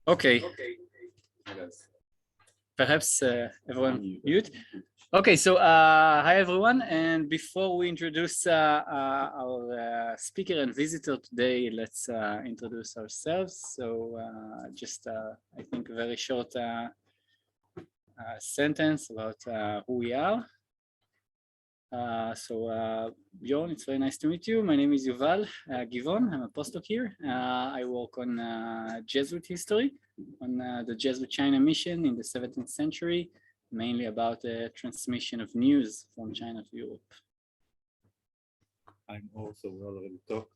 Okay. Perhaps everyone mute. Okay, so hi everyone, and before we introduce our speaker and visitor today, let's introduce ourselves. So just I think a very short sentence about who we are. Bjorn, it's very nice to meet you. My name is Yuval Givon. I'm a postdoc here. I work on Jesuit history, on the Jesuit China mission in the 17th century, mainly about the transmission of news from China to Europe. I'm also already talked,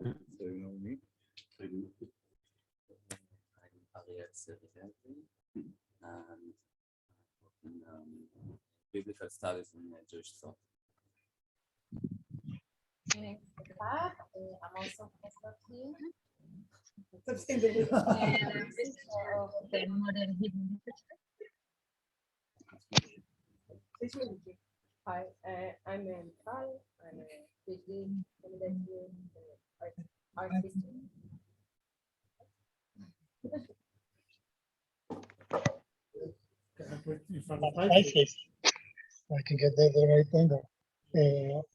so you know me. I'm and biblical studies in Jewish thought. My name is Bob. I'm also a postdoc here. And I'm visitor of the modern Hebrew literature. Hi, I'm Mental. I'm a PhD candidate here in art history. I can get the right angle.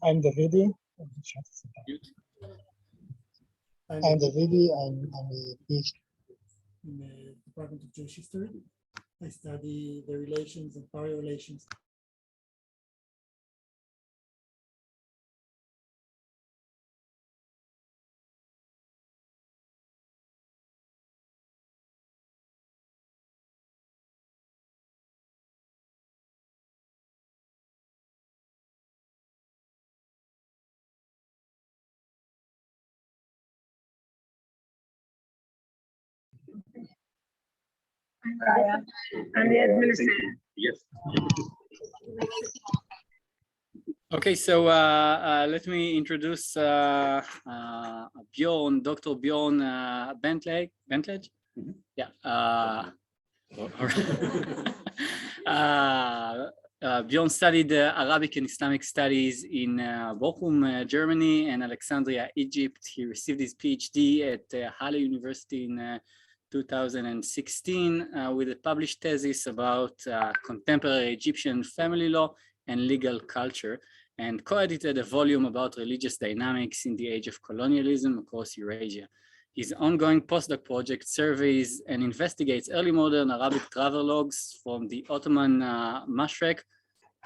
I'm Davidi. I'm Davidi. I'm a PhD in the Department of Jewish History. I study the relations and power relations. I'm Raya. I'm the administrator. Yes. Okay, so let me introduce Bjorn, Dr. Björn Bentalge. Mm-hmm. Yeah. Bjorn studied Arabic and Islamic studies in Bochum, Germany, and Alexandria, Egypt. He received his PhD at Halle University in 2016 with a published thesis about contemporary Egyptian family law and legal culture, and co-edited a volume about religious dynamics in the age of colonialism across Eurasia. His ongoing postdoc project surveys and investigates early modern Arabic travelogues from the Ottoman Mashreq.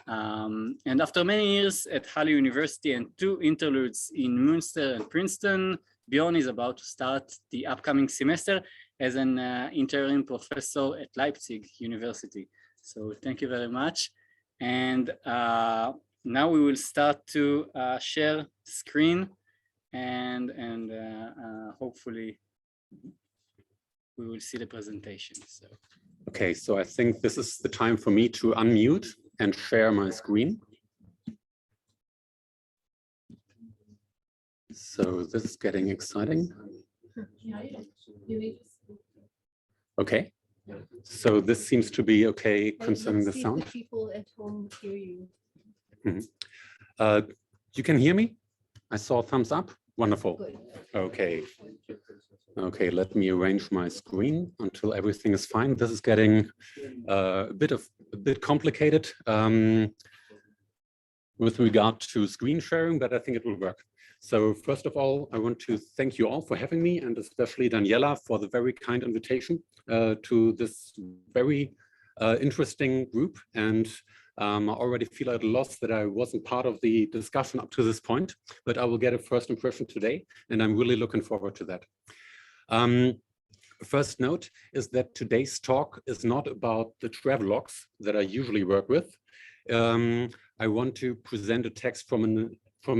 And after many years at Halle University and 2 interludes in Münster and Princeton, Bjorn is about to start the upcoming semester as an interim professor at Leipzig University. So thank you very much. And now we will start to share screen and hopefully we will see the presentation. So. Okay, so I think this is the time for me to unmute and share my screen. So this is getting exciting. Okay, so this seems to be okay concerning the sound. The people at home hear you. Mm-hmm. You can hear me? I saw a thumbs up. Wonderful. Good. Okay. Okay, let me arrange my screen until everything is fine. This is getting a bit complicated with regard to screen sharing, but I think it will work. So first of all, I want to thank you all for having me, and especially Daniela for the very kind invitation to this very interesting group. And I already feel at a loss that I wasn't part of the discussion up to this point, but I will get a first impression today, and I'm really looking forward to that. First note is that today's talk is not about the travelogues that I usually work with. I want to present a text from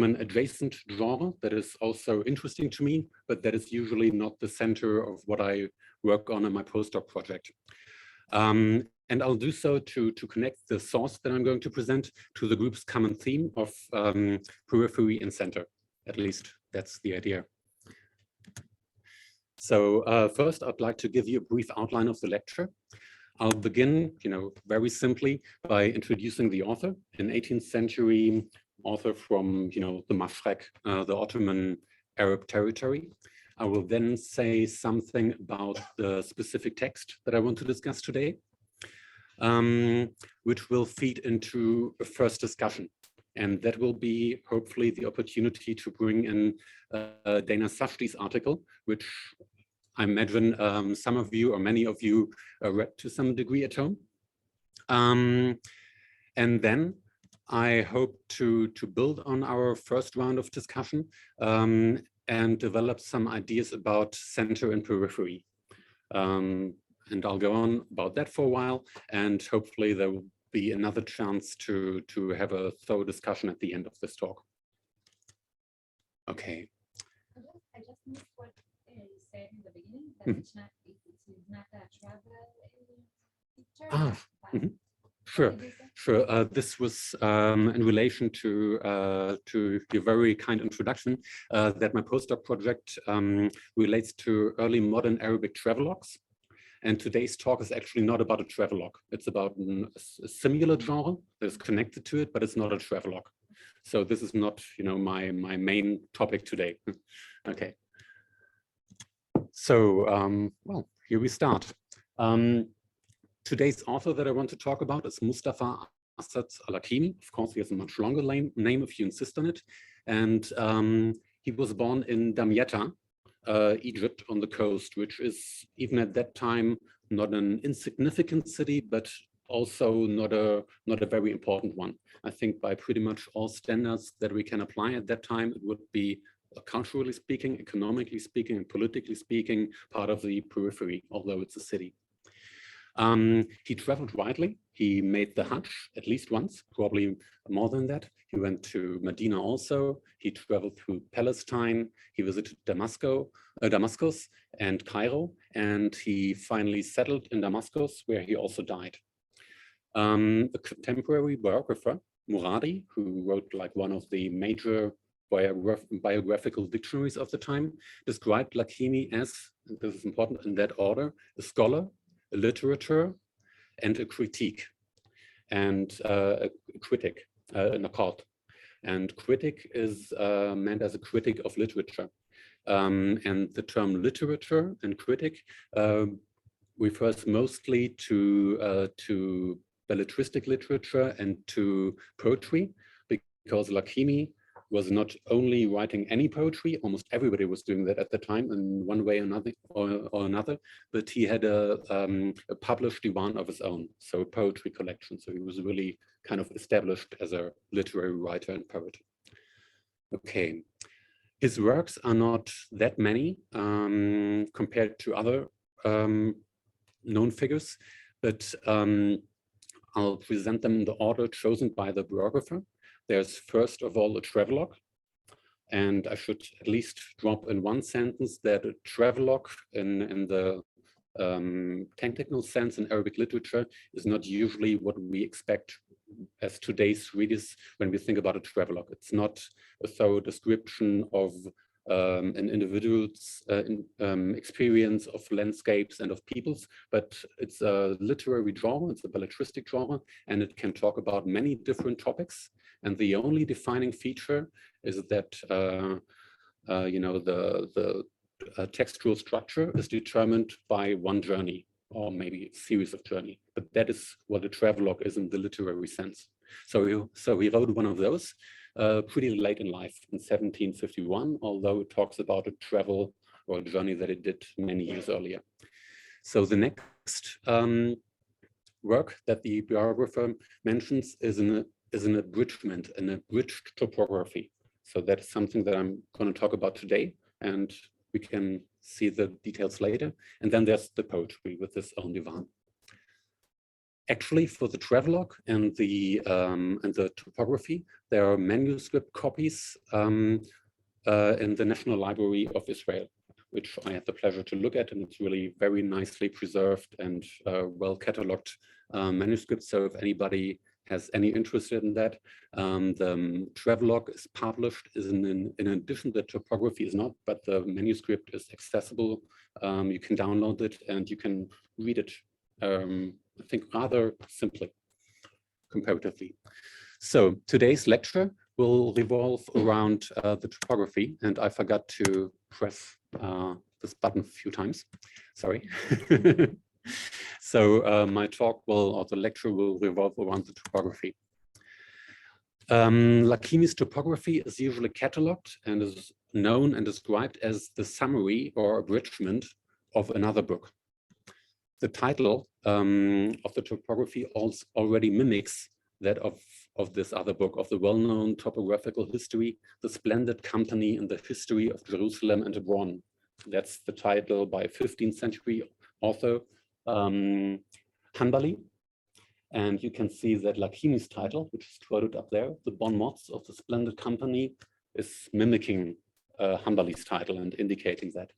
an adjacent genre that is also interesting to me, but that is usually not the center of what I work on in my postdoc project. And I'll do so to connect the source that I'm going to present to the group's common theme of periphery and center. At least that's the idea. So first, I'd like to give you a brief outline of the lecture. I'll begin, very simply by introducing the author, an 18th century author from, the Mashreq, the Ottoman Arab territory. I will then say something about the specific text that I want to discuss today, which will feed into a first discussion. And that will be hopefully the opportunity to bring in Dana Safdie's article, which I imagine some of you or many of you read to some degree at home. And then I hope to build on our first round of discussion and develop some ideas about center and periphery. And I'll go on about that for a while, and hopefully there will be another chance to have a thorough discussion at the end of this talk. Okay. I just missed what you said in the beginning, that it's not a travel picture. But Sure, sure. This was in relation to your very kind introduction, that my postdoc project relates to early modern Arabic travelogues. And today's talk is actually not about a travelogue. It's about a similar genre that is connected to it, but it's not a travelogue. So this is not, my main topic today. Okay. So, well, here we start. Today's author that I want to talk about is Mustafa Asad Al-Hakimi. Of course, he has a much longer name if you insist on it. And he was born in Damietta, Egypt, on the coast, which is even at that time not an insignificant city, but also not a very important one. I think by pretty much all standards that we can apply at that time, it would be, culturally speaking, economically speaking, and politically speaking, part of the periphery, although it's a city. He traveled widely. He made the Hajj at least once, probably more than that. He went to Medina also. He traveled through Palestine. He visited Damascus and Cairo, and he finally settled in Damascus, where he also died. A contemporary biographer, Muradi, who wrote like one of the major biographical dictionaries of the time, described Al-Hakimi as, and this is important in that order, a scholar, a literature, and a critique, and a critic, a naqad. And critic is meant as a critic of literature. And the term literature and critic refers mostly to belletristic literature and to poetry, because Al-Hakimi was not only writing any poetry, almost everybody was doing that at the time in one way or another, but he had a published divan of his own, so a poetry collection. So he was really kind of established as a literary writer and poet. Okay, his works are not that many compared to other known figures, but I'll present them in the order chosen by the biographer. There's first of all a travelogue, and I should at least drop in one sentence that a travelogue in the technical sense in Arabic literature is not usually what we expect as today's readers when we think about a travelogue. It's not a thorough description of an individual's experience of landscapes and of peoples, but it's a literary genre, it's a belletristic genre, and it can talk about many different topics. And the only defining feature is that the textual structure is determined by one journey, or maybe a series of journey. But that is what a travelogue is in the literary sense. So he wrote one of those pretty late in life, in 1751, although it talks about a travel or a journey that it did many years earlier. So the next work that the biographer mentions is an abridgment, an abridged topography. So that's something that I'm going to talk about today, and we can see the details later. And then there's the poetry with its own divan. Actually, for the travelogue and the topography, there are manuscript copies in the National Library of Israel, which I had the pleasure to look at, and it's really very nicely preserved and well cataloged manuscript. So if anybody has any interest in that, the travelogue is published. In addition, the topography is not, but the manuscript is accessible. You can download it and you can read it, I think, rather simply, comparatively. So today's lecture will revolve around the topography, and I forgot to press this button a few times. Sorry. So my talk will, or the lecture will revolve around the topography. Lakhimi's topography is usually catalogued and is known and described as the summary or abridgment of another book. The title of the topography also already mimics that of this other book, of the well-known topographical history, The Splendid Company in the History of Jerusalem and Hebron. That's the title by 15th century author Hanbali. And you can see that Lakhimi's title, which is quoted up there, The Bon Mots of the Splendid Company, is mimicking Hanbali's title and indicating that.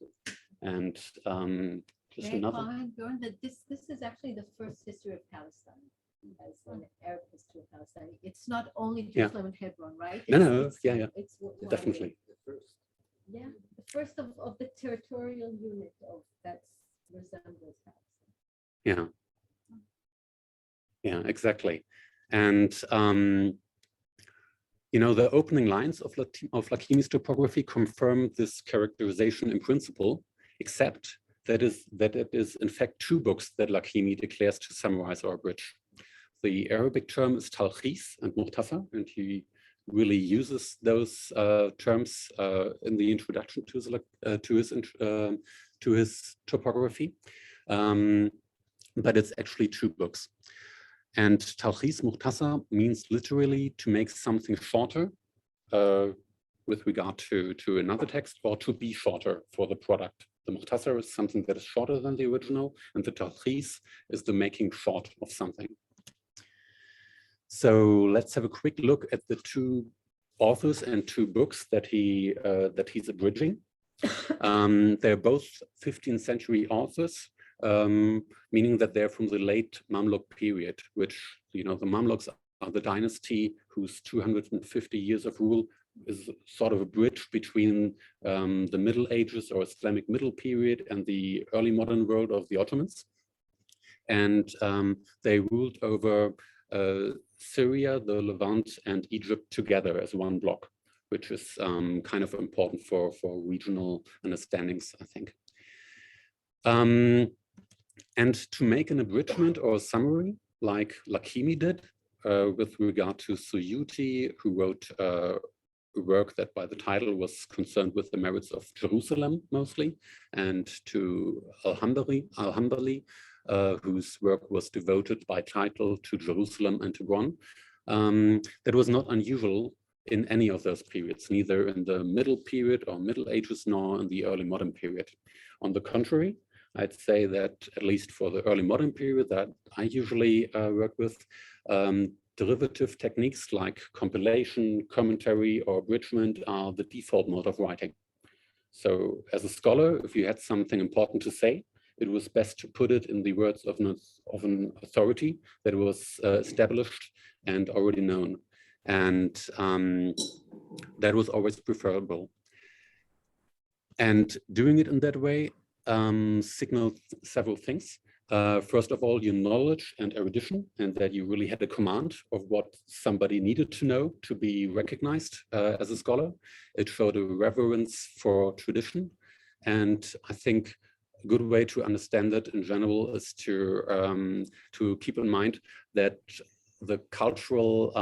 And just another. Comment, Bjorn, that this is actually the first history of Palestine, as an Arab history of Palestine. It's not only Jerusalem and Hebron, right? No, yeah. It's Definitely. Yeah, the first of the territorial unit of that resembles Palestine. Yeah, exactly. And the opening lines of Lakhimi's topography confirm this characterization in principle, except that it is in fact two books that Lakhimi declares to summarize or abridge. The Arabic term is talkhis and mukhtasar, and he really uses those terms in the introduction to his topography. But it's actually two books. And talkhis mukhtasar means literally to make something shorter with regard to another text, or to be shorter for the product. The mukhtasar is something that is shorter than the original, and the talkhis is the making short of something. So let's have a quick look at the two authors and two books that he's abridging. They're both 15th century authors, meaning that they're from the late Mamluk period, which, the Mamluks are the dynasty whose 250 years of rule is sort of a bridge between the Middle Ages or Islamic Middle Period and the early modern world of the Ottomans. And they ruled over Syria, the Levant, and Egypt together as one block, which is kind of important for regional understandings, I think. And to make an abridgment or a summary, like Lakhimi did, with regard to Suyuti, who wrote a work that by the title was concerned with the merits of Jerusalem mostly, and to Al-Hanbali, whose work was devoted by title to Jerusalem and Hebron. That was not unusual in any of those periods, neither in the Middle Period or Middle Ages, nor in the early modern period. On the contrary, I'd say that at least for the early modern period that I usually work with, derivative techniques like compilation, commentary, or abridgment are the default mode of writing. So as a scholar, if you had something important to say, it was best to put it in the words of an authority that was established and already known. And that was always preferable. And doing it in that way signaled several things. First of all, your knowledge and erudition, and that you really had a command of what somebody needed to know to be recognized as a scholar. It showed a reverence for tradition. And I think a good way to understand that in general is to keep in mind that the cultural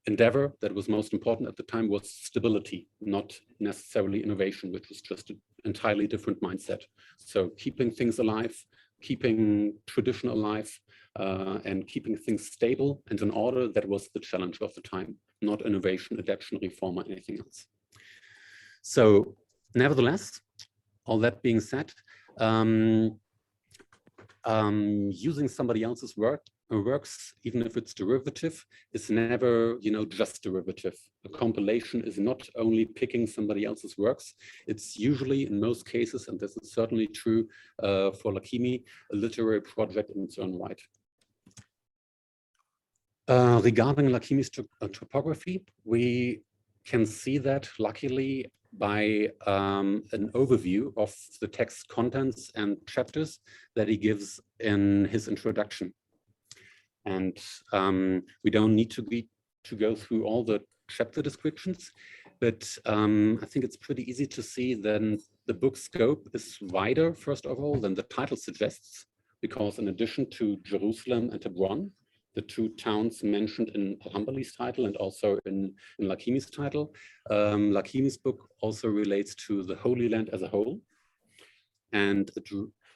endeavor that was most important at the time was stability, not necessarily innovation, which was just an entirely different mindset. So keeping things alive, keeping tradition alive, and keeping things stable and in order, that was the challenge of the time, not innovation, adaptation, reform, or anything else. So nevertheless, all that being said, using somebody else's works, even if it's derivative, is never, just derivative. A compilation is not only picking somebody else's works, it's usually, in most cases, and this is certainly true for Lakhimi, a literary project in its own right. Regarding Lakhimi's topography, we can see that, luckily, by an overview of the text contents and chapters that he gives in his introduction. And we don't need to to go through all the chapter descriptions, but I think it's pretty easy to see then the book scope is wider, first of all, than the title suggests, because in addition to Jerusalem and Hebron, the two towns mentioned in Hanbali's title and also in Lakimi's title, Lakimi's book also relates to the Holy Land as a whole, and it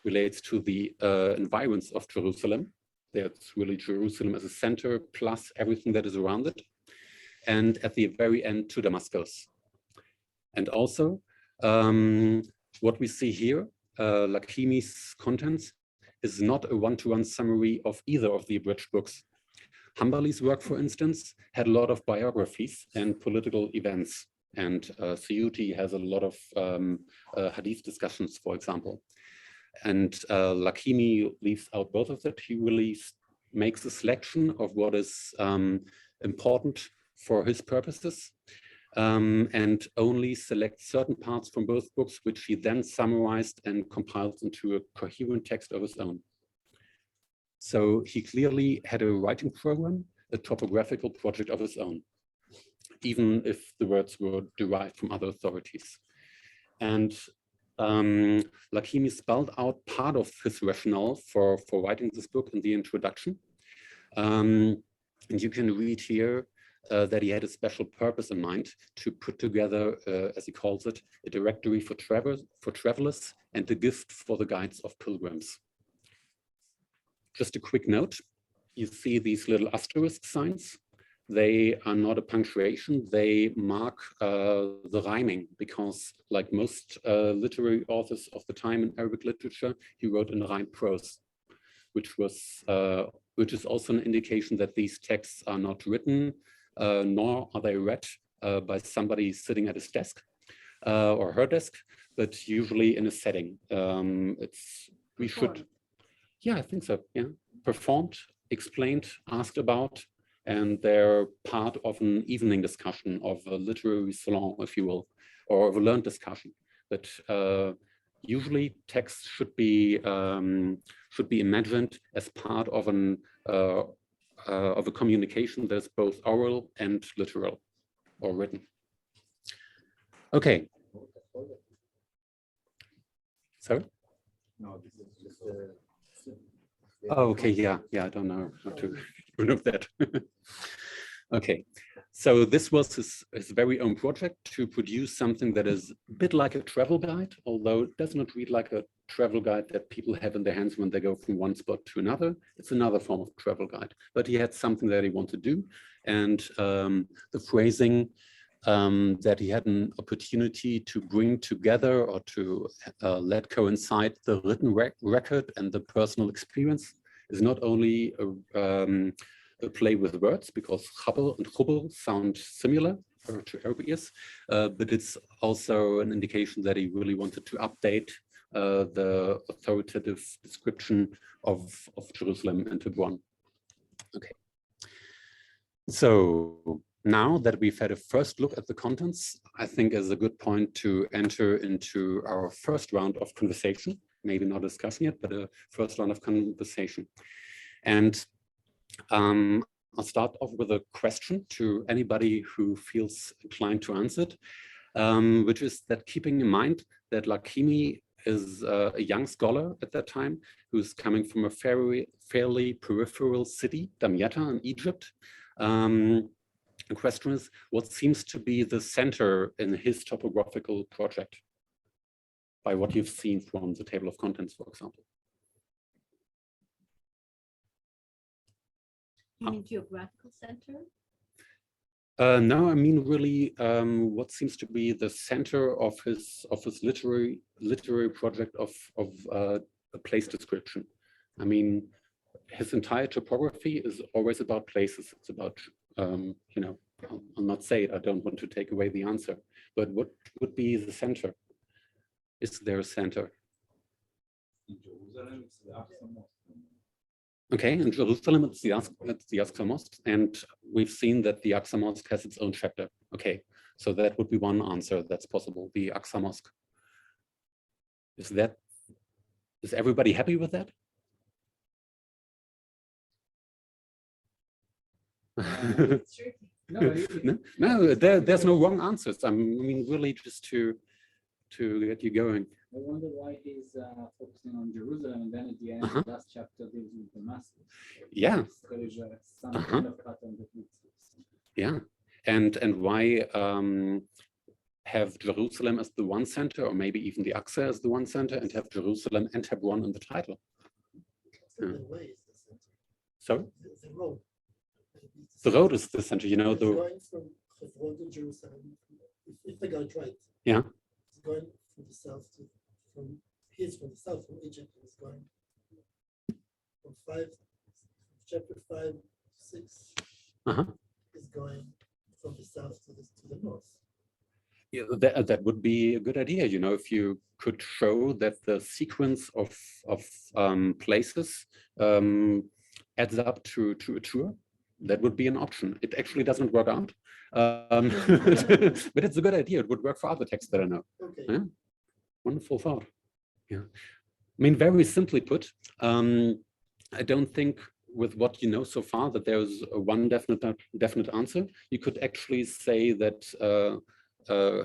relates to the environs of Jerusalem. That's really Jerusalem as a center, plus everything that is around it. And at the very end to Damascus. And also, what we see here, Lakimi's contents, is not a one-to-one summary of either of the abridged books. Hanbali's work, for instance, had a lot of biographies and political events. And Suyuti has a lot of hadith discussions, for example. And Lakimi leaves out both of that. He really makes a selection of what is important for his purposes, and only selects certain parts from both books, which he then summarized and compiled into a coherent text of his own. So he clearly had a writing program, a topographical project of his own, even if the words were derived from other authorities. And Lakimi spelled out part of his rationale for writing this book in the introduction. And you can read here that he had a special purpose in mind to put together, as he calls it, a directory for travelers and a gift for the guides of pilgrims. Just a quick note, you see these little asterisk signs. They are not a punctuation, they mark the rhyming, because like most literary authors of the time in Arabic literature, he wrote in rhymed prose, which is also an indication that these texts are not written, nor are they read by somebody sitting at his desk or her desk, but usually in a setting. Yeah, I think so, yeah. Performed, explained, asked about, and they're part of an evening discussion of a literary salon, if you will, or of a learned discussion. But usually texts should be imagined as part of a communication that's both oral and literal or written. Okay. Sorry? No, this is just Oh, okay, yeah, I don't know how to remove that. Okay, so this was his very own project to produce something that is a bit like a travel guide, although it does not read like a travel guide that people have in their hands when they go from one spot to another. It's another form of travel guide, but he had something that he wanted to do, and the phrasing that he had an opportunity to bring together or to let coincide the written record and the personal experience is not only a play with words, because khabar and khubr sound similar to Arabic ears, but it's also an indication that he really wanted to update the authoritative description of Jerusalem and Hebron. Okay. So now that we've had a first look at the contents, I think is a good point to enter into our first round of conversation, maybe not discussion yet, but a first round of conversation. And I'll start off with a question to anybody who feels inclined to answer it, which is that keeping in mind that Lakimi is a young scholar at that time who's coming from a fairly peripheral city, Damietta in Egypt. The question is, what seems to be the center in his topographical project by what you've seen from the table of contents, for example? You mean geographical center? No, I mean really what seems to be the center of his literary project of a place description. I mean, his entire topography is always about places. It's about you know, I'll not say it. I don't want to take away the answer. But what would be the center? Is there a center? In Jerusalem, it's the Aqsa Mosque. Okay, in Jerusalem, it's the Aqsa Mosque, and we've seen that the Aqsa Mosque has its own chapter. Okay, so that would be one answer that's possible, the Aqsa Mosque. Is everybody happy with that? It's tricky. No, there's no wrong answers. I mean, really just to get you going. I wonder why he's focusing on Jerusalem, and then at the end, the last chapter deals with Damascus. Yeah. There is some kind of pattern that makes sense. Yeah, and why have Jerusalem as the one center, or maybe even the Aqsa as the one center, and have Jerusalem and Hebron in the title? The way is the center. Sorry? The road. The road is the center, you know. It's going from Hebron to Jerusalem. If I got it right. Yeah. It's going from the south to from the south from Egypt. It's going from chapter 5 to 6. Is going from the south to the north. Yeah, that would be a good idea, you know, if you could show that the sequence of places adds up to a tour. That would be an option. It actually doesn't work out, but it's a good idea. It would work for other texts that I know. Okay. Yeah? Wonderful thought. Yeah, I mean, very simply put, I don't think with what you know so far that there's one definite answer. You could actually say that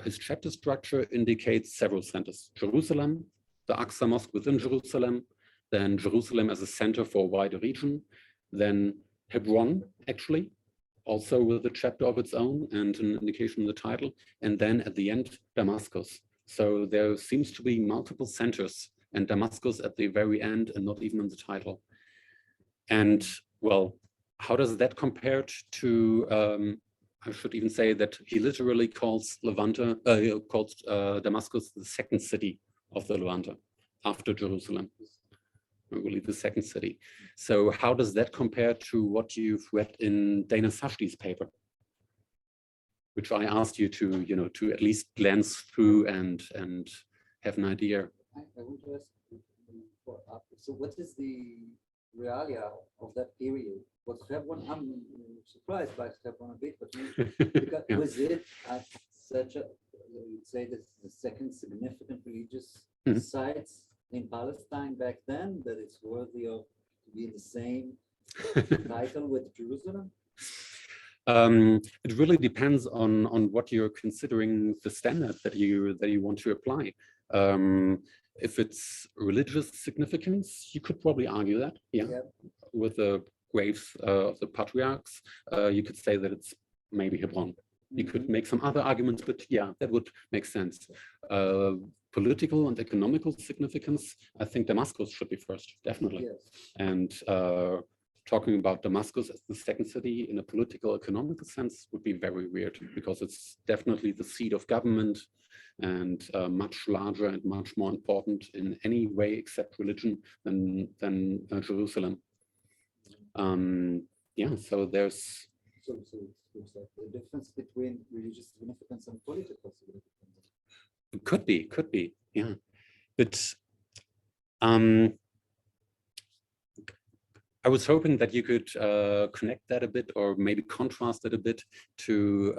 his chapter structure indicates several centers: Jerusalem, the Aqsa Mosque within Jerusalem, then Jerusalem as a center for a wider region, then Hebron, actually, also with a chapter of its own and an indication in the title, and then at the end, Damascus. So there seems to be multiple centers, and Damascus at the very end and not even in the title. And well, how does that compare to, I should even say that he literally calls Damascus the second city of the Levant after Jerusalem, really the second city. So how does that compare to what you've read in Dana Sashti's paper, which I asked you to, you know, to at least glance through and have an idea? I want to ask, so what is the realia of that period? Was Hebron, I'm surprised by Hebron a bit, but because Yeah. was it at such a, you'd say that the second significant religious sites in Palestine back then, that it's worthy of to be in the same title with Jerusalem? It really depends on what you're considering the standard that you want to apply. If it's religious significance, you could probably argue that, yeah. With the graves of the patriarchs, you could say that it's maybe Hebron. You could make some other arguments, but yeah, that would make sense. Political and economical significance, I think Damascus should be first, definitely. Yes. And talking about Damascus as the second city in a political, economical sense would be very weird, because it's definitely the seat of government and much larger and much more important in any way except religion than Jerusalem. Yeah, so there's... So it's like the difference between religious significance and political significance. Could be, yeah. But I was hoping that you could connect that a bit, or maybe contrast it a bit to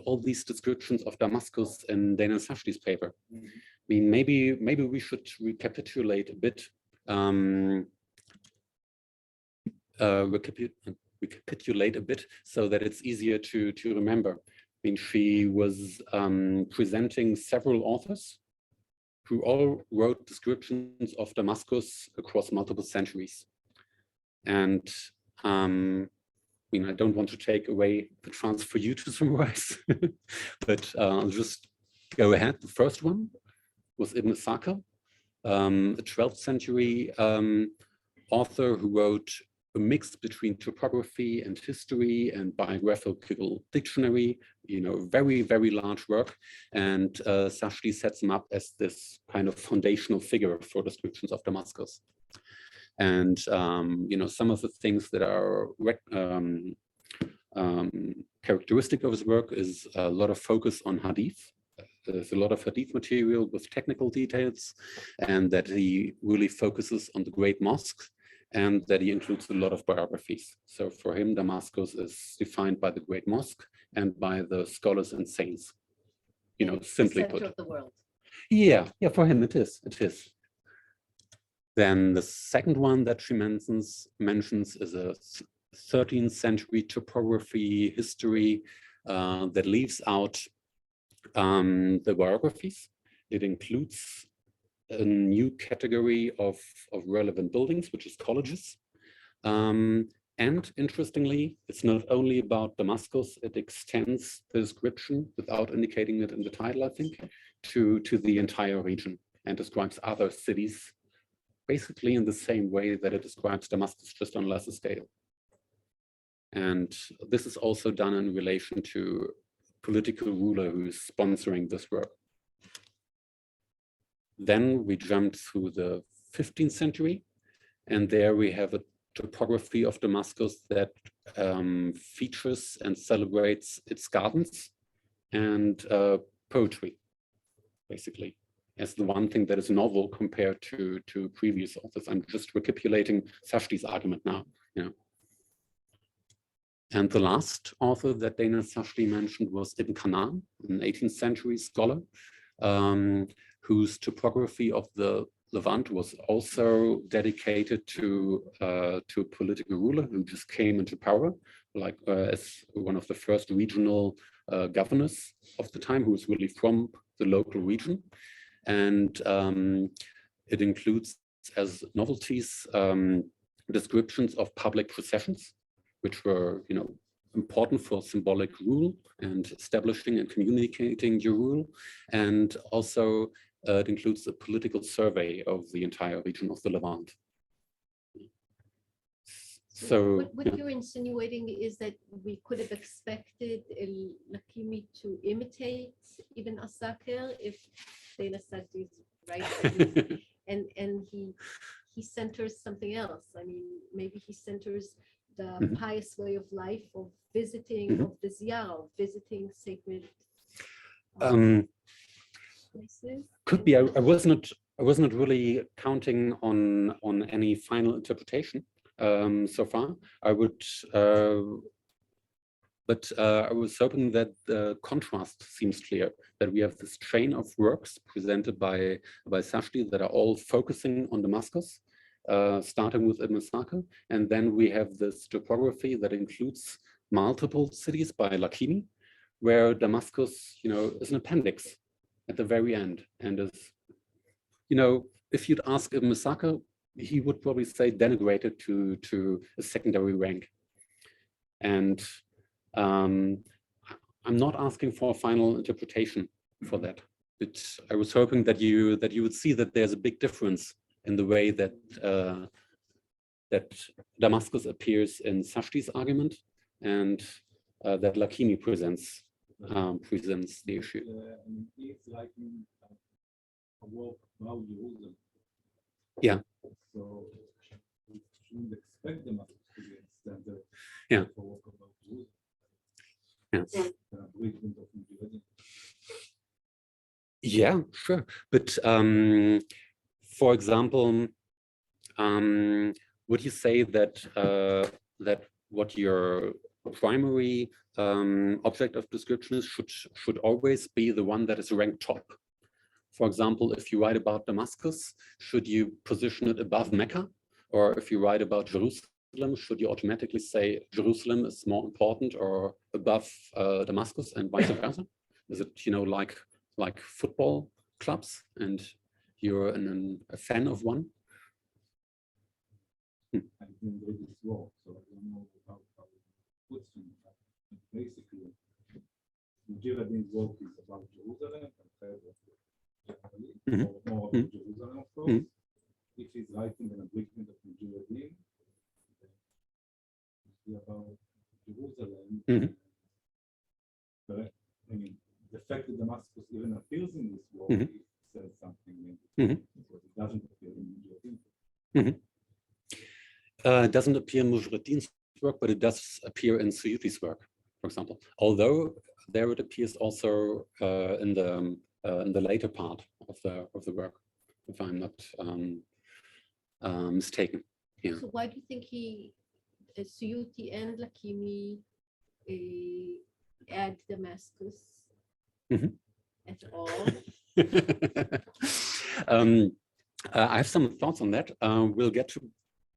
all these descriptions of Damascus in Dana Sashti's paper. I mean, maybe we should recapitulate a bit. Recapitulate a bit so that it's easier to remember. I mean, she was presenting several authors who all wrote descriptions of Damascus across multiple centuries. And I mean, I don't want to take away the chance for you to summarize, but I'll just go ahead. The first one was Ibn Saqr, a 12th century author who wrote a mix between topography and history and biographical dictionary, you know, very, very large work. And Sashti sets him up as this kind of foundational figure for descriptions of Damascus. And, you know, some of the things that are characteristic of his work is a lot of focus on hadith. There's a lot of hadith material with technical details, and that he really focuses on the great mosques, and that he includes a lot of biographies. So for him, Damascus is defined by the great mosque and by the scholars and saints, you know, simply put. Center of the world. Yeah, for him it is. Then the second one that she mentions is a 13th century topography history that leaves out the biographies. It includes a new category of relevant buildings, which is colleges. And interestingly, it's not only about Damascus, it extends the description without indicating it in the title, I think, to the entire region and describes other cities basically in the same way that it describes Damascus, just on a lesser scale. And this is also done in relation to political ruler who is sponsoring this work. Then we jumped through the 15th century, and there we have a topography of Damascus that features and celebrates its gardens and poetry, basically, as the one thing that is novel compared to previous authors. I'm just recapitulating Safdie's argument now. You know. And the last author that Dana Safdie mentioned was Ibn Kanaan, an 18th century scholar, whose topography of the Levant was also dedicated to a political ruler who just came into power, like as one of the first regional governors of the time, who was really from the local region. And it includes as novelties descriptions of public processions, which were, you know, important for symbolic rule and establishing and communicating your rule, and also it includes a political survey of the entire region of the Levant. So what you're insinuating is that we could have expected Lakimi to imitate Ibn Asakir if Dana Safdie is right, and he centers something else. I mean, maybe he centers the pious way of life of visiting, of the ziyarah, of visiting sacred places. Could be. I was not really counting on any final interpretation so far. I would, but I was hoping that the contrast seems clear. That we have this chain of works presented by Safdie that are all focusing on Damascus, starting with Ibn Asakir, and then we have this topography that includes multiple cities by Lakimi, where Damascus, you know, is an appendix at the very end, and is, you know, if you'd ask Ibn Asakir, he would probably say denigrated to a secondary rank. And I'm not asking for a final interpretation for that, but I was hoping that you would see that there's a big difference in the way that that Damascus appears in Safdie's argument, and that Lakimi presents the issue. It's like a walk about Jerusalem. Yeah. So we shouldn't expect Damascus to be in the center for walk about Jerusalem. Yes. Yeah. Yeah, sure. But for example, would you say that that what your primary object of description is should always be the one that is ranked top? For example, if you write about Damascus, should you position it above Mecca? Or if you write about Jerusalem, should you automatically say Jerusalem is more important or above Damascus, and vice versa? Is it, you know, like football clubs, and you're a fan of one? I didn't read this work, so I don't know how it puts in. Basically, Mujahideen's work is about Jerusalem and more about Jerusalem, of course. If he's writing an abridgment of Mujahideen, it's about Jerusalem. But I mean, the fact that Damascus even appears in this work, it says something, because it doesn't appear in Mujahideen. It doesn't appear in Mujahideen's work, but it does appear in Suyuti's work, for example. Although there it appears also in the later part of the work, if I'm not mistaken. Yeah. So why do you think Suyuti and Lakimi add Damascus at all? I have some thoughts on that. We'll get to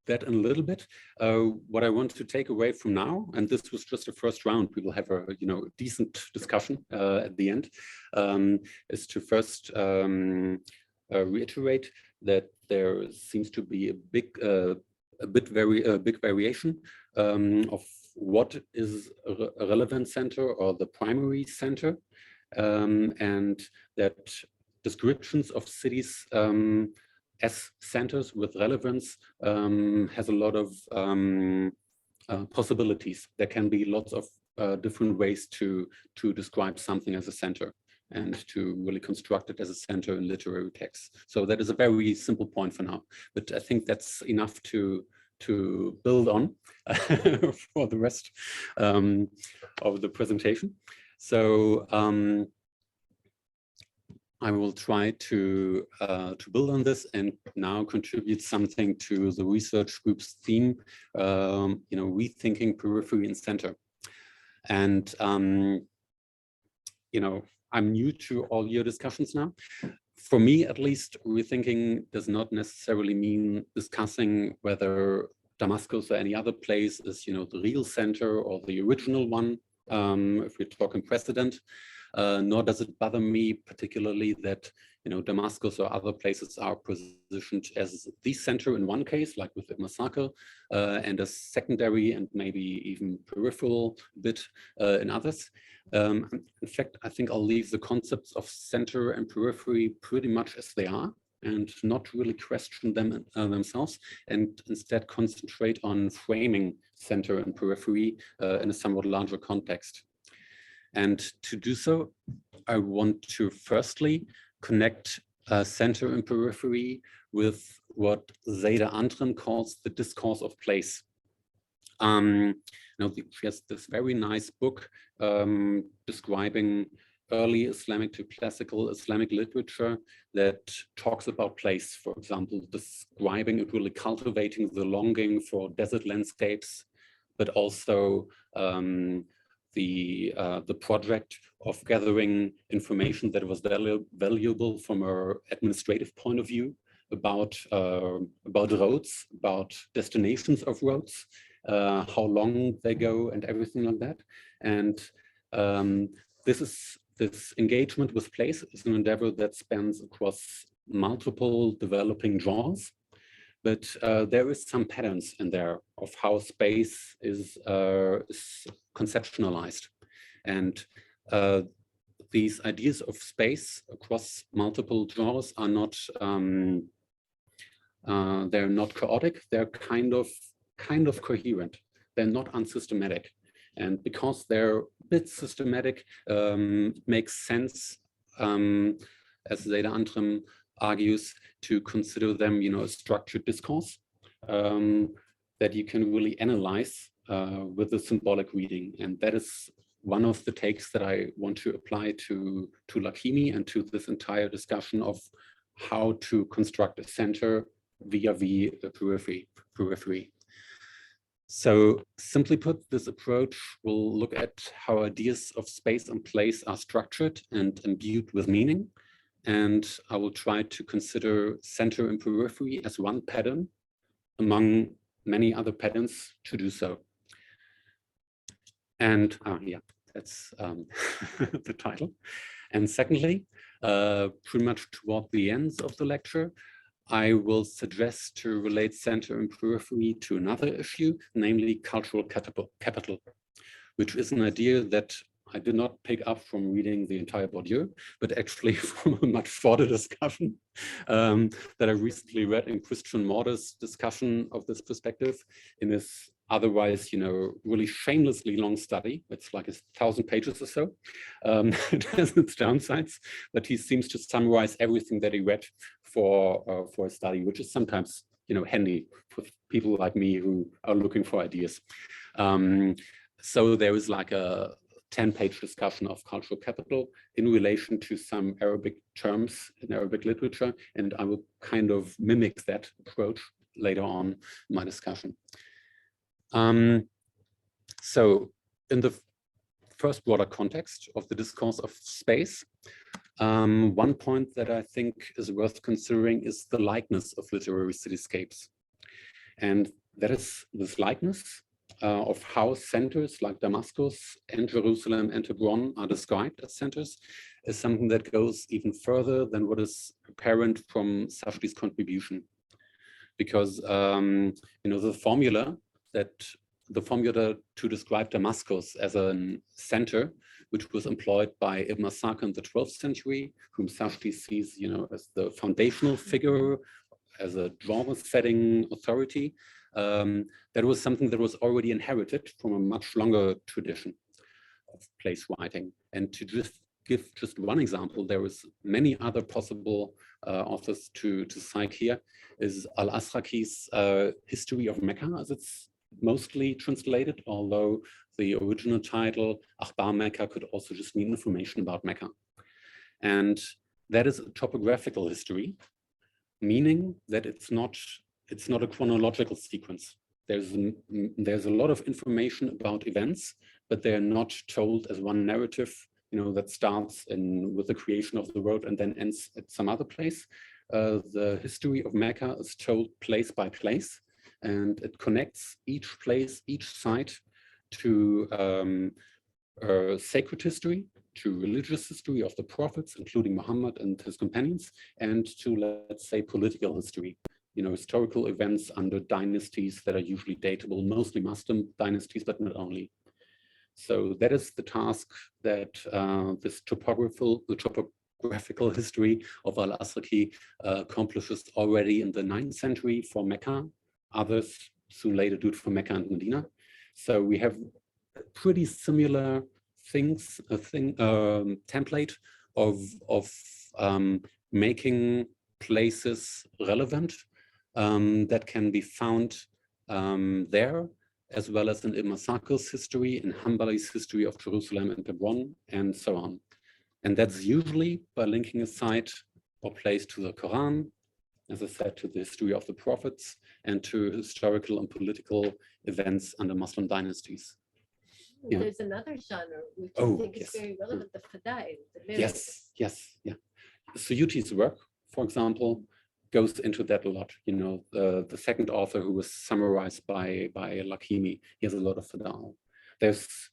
that in a little bit. What I want to take away from now, and this was just the first round, we will have a decent discussion at the end, is to first reiterate that there seems to be a big variation of what is a relevant center or the primary center, and that descriptions of cities as centers with relevance has a lot of possibilities. There can be lots of different ways to describe something as a center and to really construct it as a center in literary texts. So that is a very simple point for now, but I think that's enough to build on for the rest of the presentation. So I will try to build on this and now contribute something to the research group's theme, rethinking periphery and center. And I'm new to all your discussions now. For me, at least, rethinking does not necessarily mean discussing whether Damascus or any other place is, the real center or the original one, if we're talking precedent. Nor does it bother me particularly that, Damascus or other places are positioned as the center in one case, like with the massacre, and a secondary and maybe even peripheral bit in others. In fact, I think I'll leave the concepts of center and periphery pretty much as they are and not really question them themselves, and instead concentrate on framing center and periphery in a somewhat larger context. And to do so, I want to firstly connect center and periphery with what Zayda Antrim calls the discourse of place. She has this very nice book describing early Islamic to classical Islamic literature that talks about place, for example, describing it really cultivating the longing for desert landscapes, but also the project of gathering information that was valuable from an administrative point of view about roads, about destinations of roads, how long they go, and everything like that. And this engagement with place is an endeavor that spans across multiple developing genres. But there is some patterns in there of how space is conceptualized. And these ideas of space across multiple genres are not, they're not chaotic, they're kind of coherent. They're not unsystematic. And because they're a bit systematic, it makes sense, as Zayda Antrim argues, to consider them, a structured discourse that you can really analyze with a symbolic reading. And that is one of the takes that I want to apply to Lakimi and to this entire discussion of how to construct a center vis-a-vis a periphery. So simply put, this approach will look at how ideas of space and place are structured and imbued with meaning. And I will try to consider center and periphery as one pattern among many other patterns to do so. And yeah, that's the title. And secondly, pretty much toward the ends of the lecture, I will suggest to relate center and periphery to another issue, namely cultural capital, which is an idea that I did not pick up from reading the entire Bourdieu, but actually from a much shorter discussion that I recently read in Christian Morder's discussion of this perspective in his otherwise, really shamelessly long study. It's like 1,000 pages or so. It has its downsides, but he seems to summarize everything that he read for a study, which is sometimes, handy for people like me who are looking for ideas. So there is like a 10-page discussion of cultural capital in relation to some Arabic terms in Arabic literature, and I will kind of mimic that approach later on in my discussion. So in the first broader context of the discourse of space, one point that I think is worth considering is the likeness of literary cityscapes. And that is this likeness of how centers like Damascus and Jerusalem and Hebron are described as centers is something that goes even further than what is apparent from Safdie's contribution. Because the formula to describe Damascus as a center, which was employed by Ibn Asakir in the 12th century, whom Safdie sees, as the foundational figure, as a drama-setting authority, that was something that was already inherited from a much longer tradition of place writing. And to just give just one example, there is many other possible authors to cite here, is Al-Ashraqi's History of Mecca, as it's mostly translated, although the original title, Akhbar Mecca, could also just mean information about Mecca. And that is a topographical history, meaning that it's not a chronological sequence. There's a lot of information about events, but they're not told as one narrative, that starts with the creation of the world and then ends at some other place. The history of Mecca is told place by place, and it connects each place, each site to sacred history, to religious history of the prophets, including Muhammad and his companions, and to, let's say, political history, historical events under dynasties that are usually datable, mostly Muslim dynasties, but not only. So that is the task that this topographical history of Al-Asraqi accomplishes already in the 9th century for Mecca. Others soon later do it for Mecca and Medina. So we have pretty similar template of making places relevant that can be found there, as well as in Ibn Asakir's history, in Hanbali's history of Jerusalem and Hebron, and so on. And that's usually by linking a site or place to the Quran, as I said, to the history of the prophets, and to historical and political events under Muslim dynasties. Yeah. There's another genre which I think is very relevant, the Fadail. Yes. Suyuti's work, for example, goes into that a lot. The second author who was summarized by Lakimi, he has a lot of Fadail. There's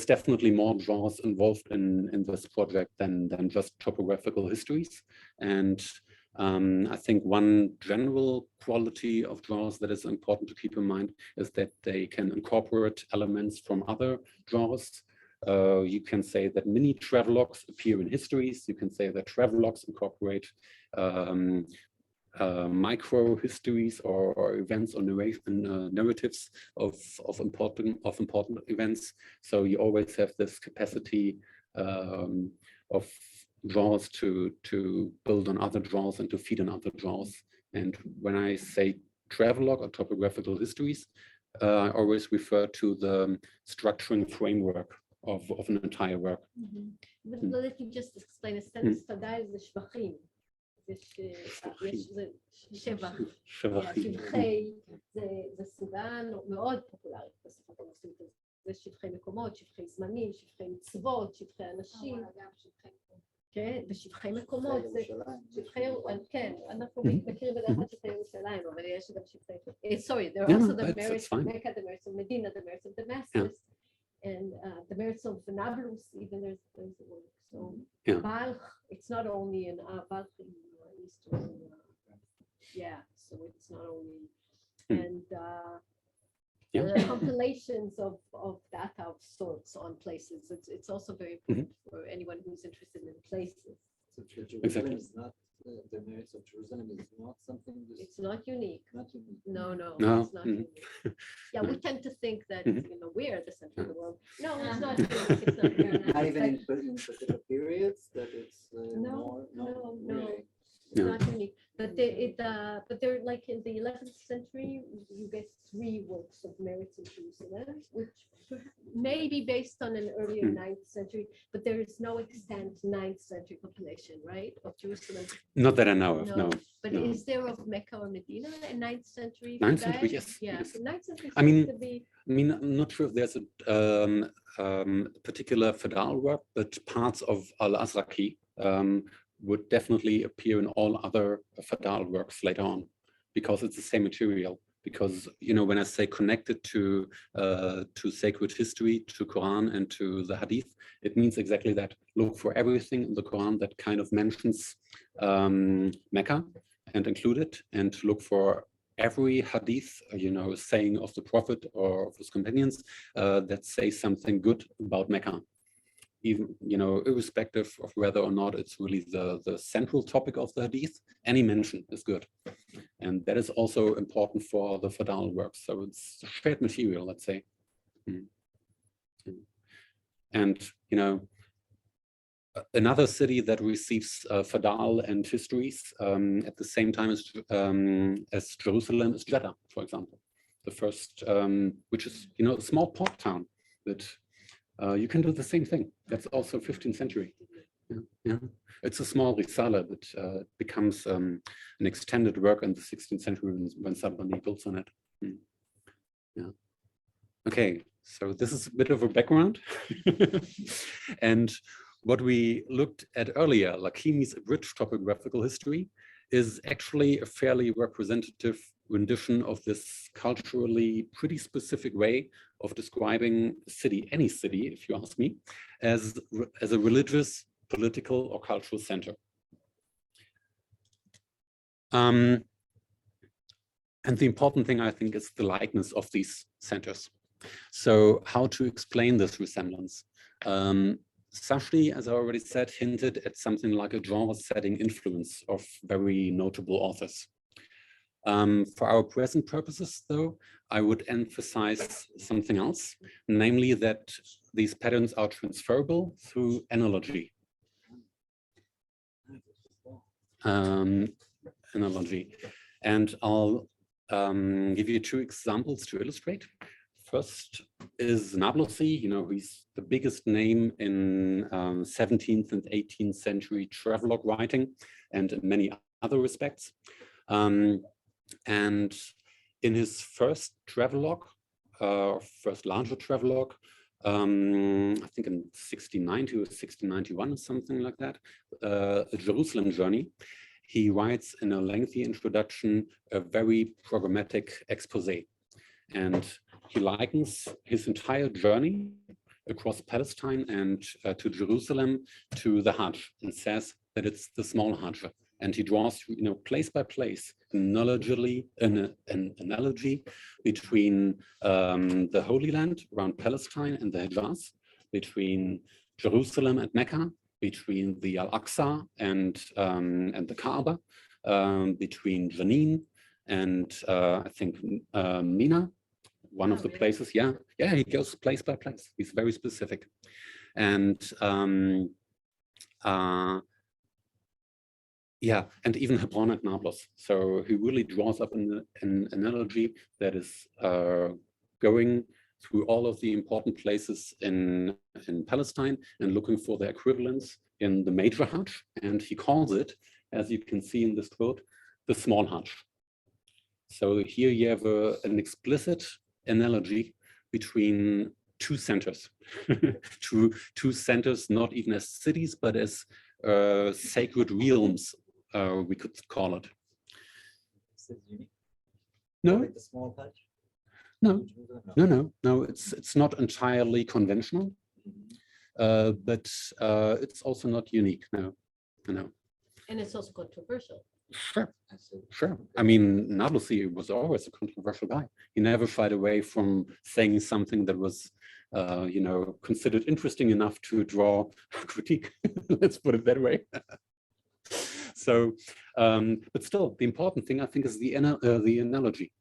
definitely more genres involved in this project than just topographical histories. And I think one general quality of genres that is important to keep in mind is that they can incorporate elements from other genres. You can say that mini travelogues appear in histories. You can say that travelogues incorporate micro histories or events or narratives of important events. So you always have this capacity of genres to build on other genres and to feed on other genres. And when I say travelogue or topographical histories, I always refer to the structuring framework of an entire work. Let me just explain a sentence. Fadail זה שבחים. זה שבח. שבחי זה סוגן מאוד פופולרי בשפת המוסלמית. זה שבחי מקומות, שבחי זמנים, שבחי מצוות, שבחי אנשים. כן, ושבחי מקומות, זה שבחי, כן, אנחנו מכירים בדרך כלל שבחי ירושלים, אבל יש גם שבחי, sorry, there are also the merits of Mecca, the merits of Medina, the merits of Damascus, and the merits of Nablus, even there's a word. So Balch, it's not only in Balch in Eastern, so it's not only, and compilations of data of sorts on places. It's also very important for anyone who's interested in places. So Jerusalem is not, the merits of Jerusalem is not something. It's not unique. Not unique. No, it's not unique. Yeah, we tend to think that we're the center of the world. No, it's not unique. It's not unique. Not even in particular periods that it's more. Really. It's not unique, but they're like in the 11th century, you get 3 works of merits in Jerusalem, which may be based on an earlier 9th century, but there is no extant 9th century compilation, right, of Jerusalem. Not that I know of, no. But is there of Mecca or Medina in 9th century? 9th century, yes. Yeah, so 9th century I'm not sure if there's a particular Fadail work, but parts of Al-Asraqi would definitely appear in all other Fadail works later on. because it's the same material. Because, you know, when I say connected to sacred history, to Quran and to the Hadith, it means exactly that. Look for everything in the Quran that kind of mentions Mecca and include it, and look for every Hadith, you know, saying of the Prophet or of his companions that say something good about Mecca. Even, you know, irrespective of whether or not it's really the central topic of the Hadith, any mention is good. And that is also important for the Fadal work. So it's shared material, let's say. And, you know, another city that receives Fadal and histories at the same time as Jerusalem is Jeddah, for example. The first, which is, you know, a small port town that you can do the same thing. That's also 15th century. Yeah. It's a small risala that becomes an extended work in the 16th century when Sabani builds on it. Yeah. Okay, so this is a bit of a background. And what we looked at earlier, Lakimi's abridged topographical history, is actually a fairly representative rendition of this culturally pretty specific way of describing a city, any city, if you ask me, as a religious, political, or cultural center. And the important thing, I think, is the likeness of these centers. So how to explain this resemblance? Sashli, as I already said, hinted at something like a genre-setting influence of very notable authors. For our present purposes, though, I would emphasize something else, namely that these patterns are transferable through analogy. And I'll give you two examples to illustrate. First is Nablusi, you know, he's the biggest name in 17th and 18th century travelogue writing and in many other respects. And in his first travelogue, first larger travelogue, I think in 1690 or 1691 or something like that, a Jerusalem journey, he writes in a lengthy introduction a very programmatic expose. And he likens his entire journey across Palestine and to Jerusalem to the Hajj, and says that it's the small Hajj. And he draws, you know, place by place, an analogy between the Holy Land around Palestine and the Hijaz, between Jerusalem and Mecca, between the Al-Aqsa and the Kaaba, between Jenin and I think Mina, one of the places. Yeah, he goes place by place. He's very specific. And yeah, and even Hebron and Nablus. So he really draws up an analogy that is going through all of the important places in Palestine and looking for the equivalents in the major Hajj. And he calls it, as you can see in this quote, the small Hajj. So here you have an explicit analogy between two centers, two centers, not even as cities, but as sacred realms, we could call it. No, Like the small Hajj? no, it's not entirely conventional, but it's also not unique. No. And it's also controversial. Sure. I mean, Nablusi was always a controversial guy. He never shied away from saying something that was, you know, considered interesting enough to draw critique. Let's put it that way. So, but still, the important thing, I think, is the analogy,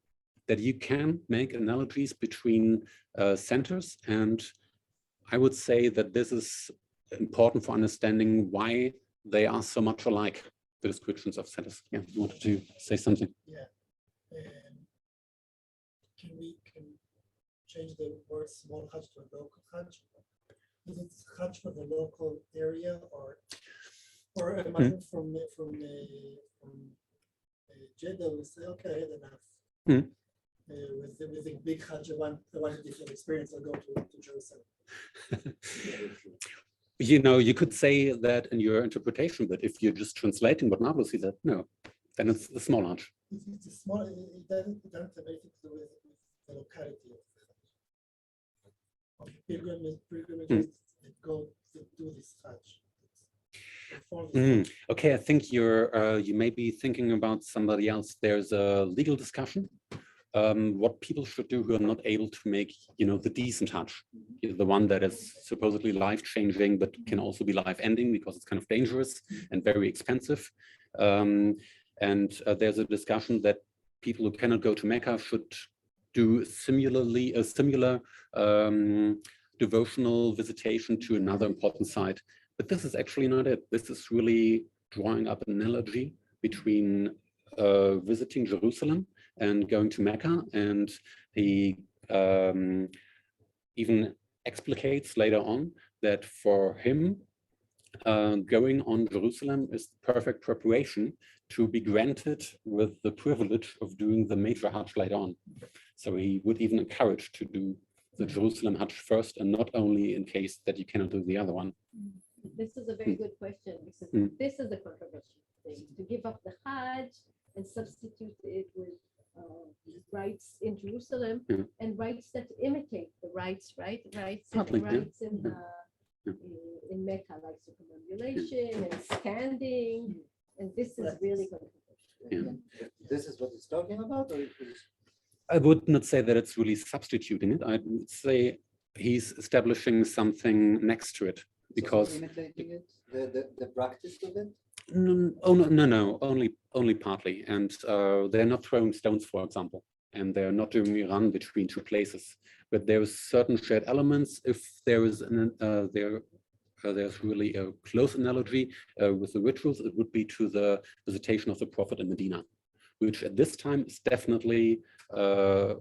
that you can make analogies between centers. And I would say that this is important for understanding why they are so much alike, the descriptions of centers. Yeah, you wanted to say something? Yeah. Can we change the word small Hajj to a local Hajj? Is it Hajj for the local area, or a man from Jeddah will say, okay, I had enough. With a big Hajj, I want a different experience, I'll go to Jerusalem. You know, you could say that in your interpretation, but if you're just translating what Nablusi said, no, then it's the small Hajj. it's a small, it doesn't have anything to do with the locality of the Hajj. On the pilgrimages that go to do this Hajj. Okay, I think you may be thinking about somebody else. There's a legal discussion. What people should do who are not able to make, the decent Hajj, the one that is supposedly life-changing, but can also be life-ending because it's kind of dangerous and very expensive. And there's a discussion that people who cannot go to Mecca should do a similar devotional visitation to another important site. But this is actually not it. This is really drawing up an analogy between visiting Jerusalem and going to Mecca, and he even explicates later on that for him, going on Jerusalem is the perfect preparation to be granted with the privilege of doing the major Hajj later on. So he would even encourage to do the Jerusalem Hajj first, and not only in case that you cannot do the other one. This is a very good question, because this is the controversial thing, to give up the Hajj and substitute it with rites in Jerusalem and rites that imitate the rites, right? Rites in Mecca, like circumambulation and standing, and this is really controversial. This is what he's talking about, or I would not say that it's really substituting it. I would say he's establishing something next to it, because imitating it, the practice of it. No, only partly, and they're not throwing stones, for example, and they're not doing a run between two places. But there's certain shared elements. If there is there's really a close analogy with the rituals, it would be to the visitation of the Prophet in Medina, which at this time is definitely a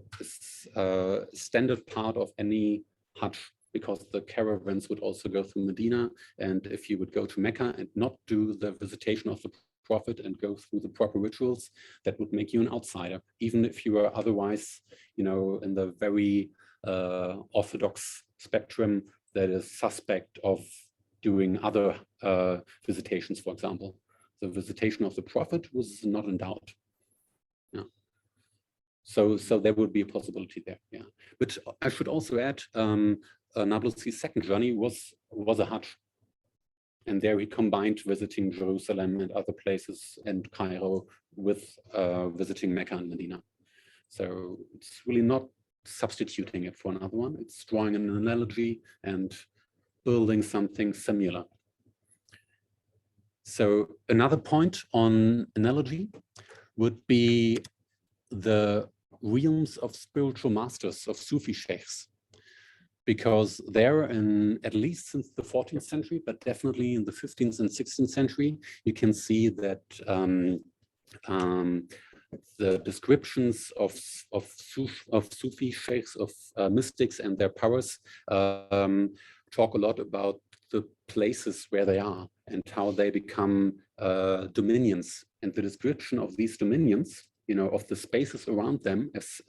standard part of any Hajj, because the caravans would also go through Medina. And if you would go to Mecca and not do the visitation of the Prophet and go through the proper rituals, that would make you an outsider, even if you were otherwise, in the very orthodox spectrum that is suspect of doing other visitations, for example. The visitation of the Prophet was not in doubt. Yeah. So there would be a possibility there, yeah. But I should also add, Nablusi's second journey was a Hajj. And there he combined visiting Jerusalem and other places and Cairo with visiting Mecca and Medina. So it's really not substituting it for another one. It's drawing an analogy and building something similar. So another point on analogy would be the realms of spiritual masters, of Sufi sheikhs, because there, at least since the 14th century, but definitely in the 15th and 16th century, you can see that the descriptions of Sufi sheikhs, of mystics and their powers, talk a lot about the places where they are and how they become dominions, and the description of these dominions, of the spaces around them as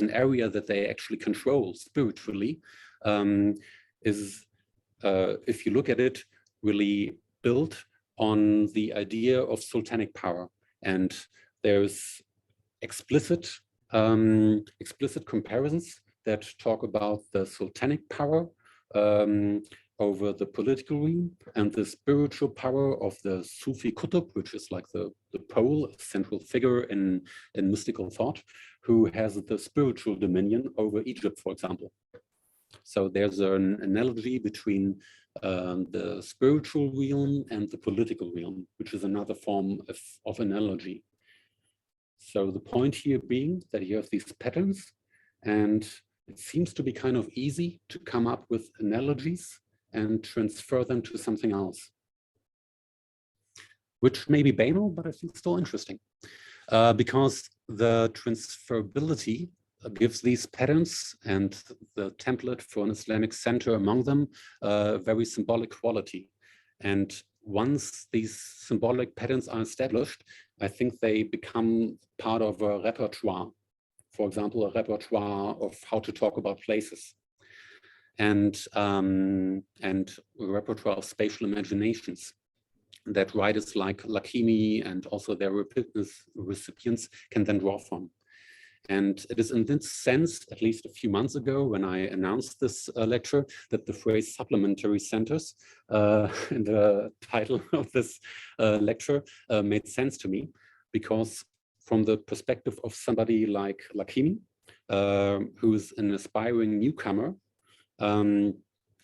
an area that they actually control spiritually, is, if you look at it, really built on the idea of sultanic power. And there's explicit comparisons that talk about the sultanic power over the political realm, and the spiritual power of the Sufi Qutb, which is like the pole, central figure in mystical thought, who has the spiritual dominion over Egypt, for example. So there's an analogy between the spiritual realm and the political realm, which is another form of analogy. So the point here being that you have these patterns, and it seems to be kind of easy to come up with analogies and transfer them to something else, which may be banal, but I think still interesting, because the transferability gives these patterns and the template for an Islamic center among them very symbolic quality. And once these symbolic patterns are established, I think they become part of a repertoire. For example, a repertoire of how to talk about places, and a repertoire of spatial imaginations. that writers like Lakimi and also their recipients can then draw from. And it is in this sense, at least a few months ago, when I announced this lecture, that the phrase supplementary centers in the title of this lecture made sense to me, because from the perspective of somebody like Lakimi, who's an aspiring newcomer, from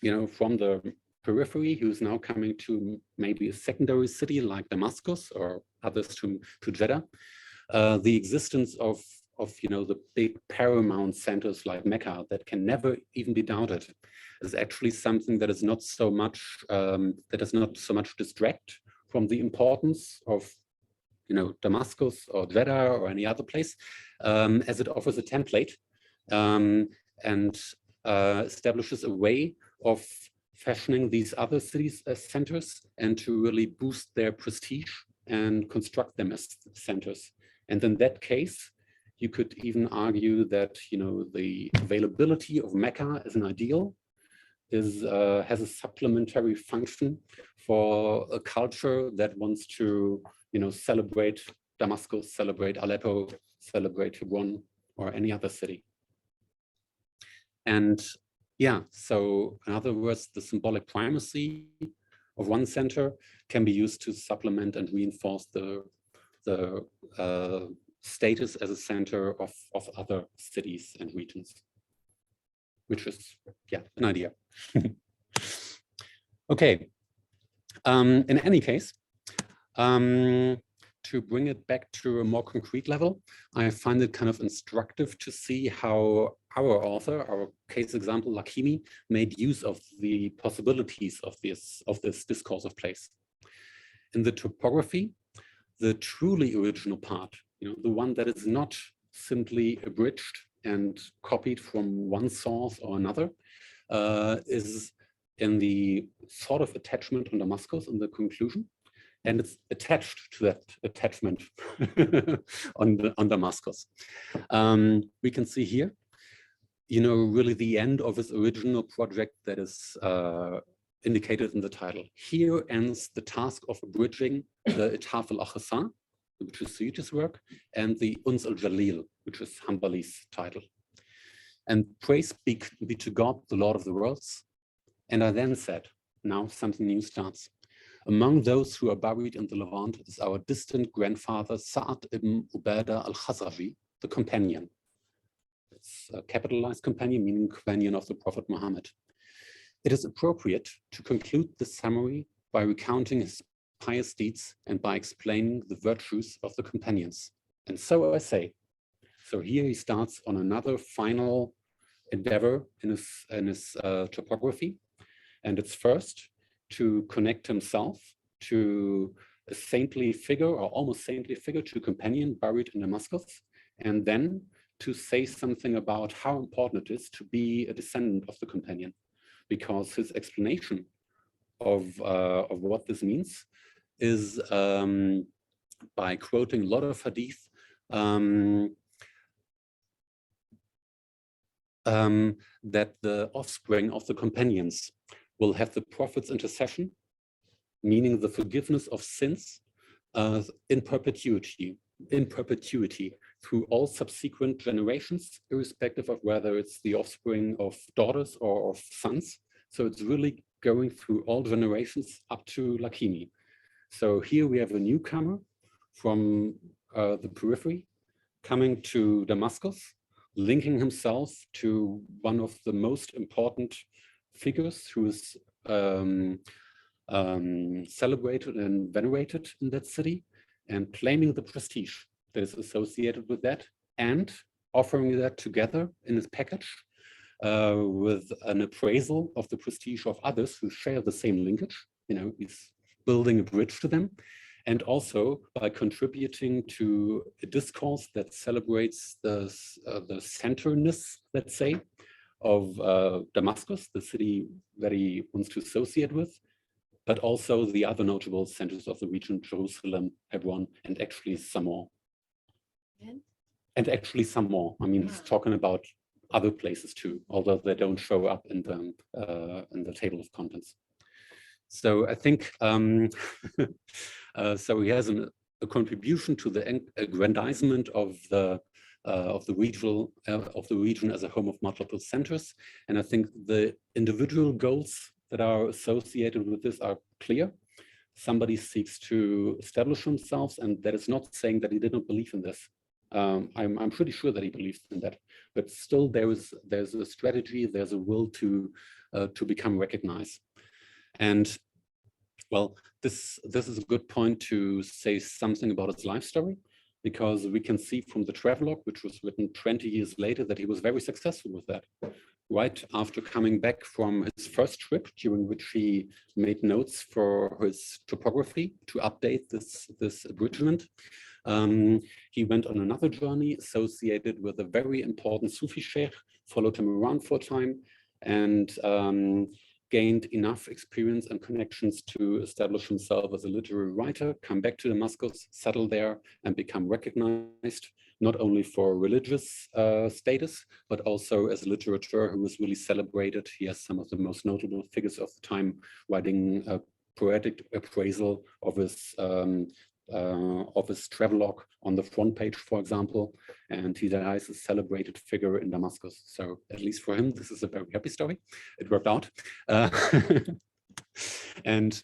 the periphery, who's now coming to maybe a secondary city like Damascus or others to Jeddah, the existence of the big paramount centers like Mecca that can never even be doubted is actually something that is not so much distract from the importance of Damascus or Jeddah or any other place, as it offers a template and establishes a way of fashioning these other cities as centers and to really boost their prestige and construct them as centers. And in that case, you could even argue that the availability of Mecca as an ideal has a supplementary function for a culture that wants to celebrate Damascus, celebrate Aleppo, celebrate Hebron, or any other city. And yeah, so in other words, the symbolic primacy of one center can be used to supplement and reinforce the status as a center of other cities and regions, which is, yeah, an idea. Okay, in any case, to bring it back to a more concrete level, I find it kind of instructive to see how our author, our case example, Lakimi, made use of the possibilities of this discourse of place. In the topography, the truly original part, the one that is not simply abridged and copied from one source or another, is in the sort of attachment on Damascus in the conclusion, and it's attached to that attachment on Damascus. We can see here, really the end of his original project that is indicated in the title. Here ends the task of abridging the Itaf al-Akhasa, which is Suyuti's work, and the Uns al-Jalil, which is Hanbali's title. And praise be to God, the Lord of the worlds. And I then said, now something new starts. Among those who are buried in the Levant is our distant grandfather, Sa'ad ibn Ubadah al-Khazraji, the companion. It's a capitalized companion, meaning companion of the Prophet Muhammad. It is appropriate to conclude this summary by recounting his pious deeds and by explaining the virtues of the companions. And so I say. So here he starts on another final endeavor in his topography. And it's first to connect himself to a saintly figure or almost saintly figure, to a companion buried in Damascus, and then to say something about how important it is to be a descendant of the companion, because his explanation of what this means is by quoting a lot of hadith that the offspring of the companions will have the Prophet's intercession, meaning the forgiveness of sins in perpetuity through all subsequent generations, irrespective of whether it's the offspring of daughters or of sons. So it's really going through all generations up to Lakimi. So here we have a newcomer from the periphery coming to Damascus, linking himself to one of the most important figures who is celebrated and venerated in that city, and claiming the prestige that is associated with that, and offering that together in his package with an appraisal of the prestige of others who share the same linkage. He's building a bridge to them, and also by contributing to a discourse that celebrates the centerness, let's say, of Damascus, the city that he wants to associate with, but also the other notable centers of the region, Jerusalem, Hebron, and actually some more. And actually some more. I mean, he's talking about other places too, although they don't show up in the table of contents. So I think so he has a contribution to the aggrandizement of the region as a home of multiple centers, and I think the individual goals that are associated with this are clear. Somebody seeks to establish themselves, and that is not saying that he did not believe in this. I'm pretty sure that he believes in that, but still there's a strategy, there's a will to become recognized. And well, this is a good point to say something about his life story, because we can see from the travelogue, which was written 20 years later, that he was very successful with that. Right after coming back from his first trip, during which he made notes for his topography to update this abridgment, he went on another journey associated with a very important Sufi sheikh, followed him around for a time, and gained enough experience and connections to establish himself as a literary writer, come back to Damascus, settle there, and become recognized, not only for religious status, but also as a literature who was really celebrated. He has some of the most notable figures of the time, writing a poetic appraisal of his travelogue on the front page, for example, and he dies a celebrated figure in Damascus. So at least for him, this is a very happy story. It worked out. And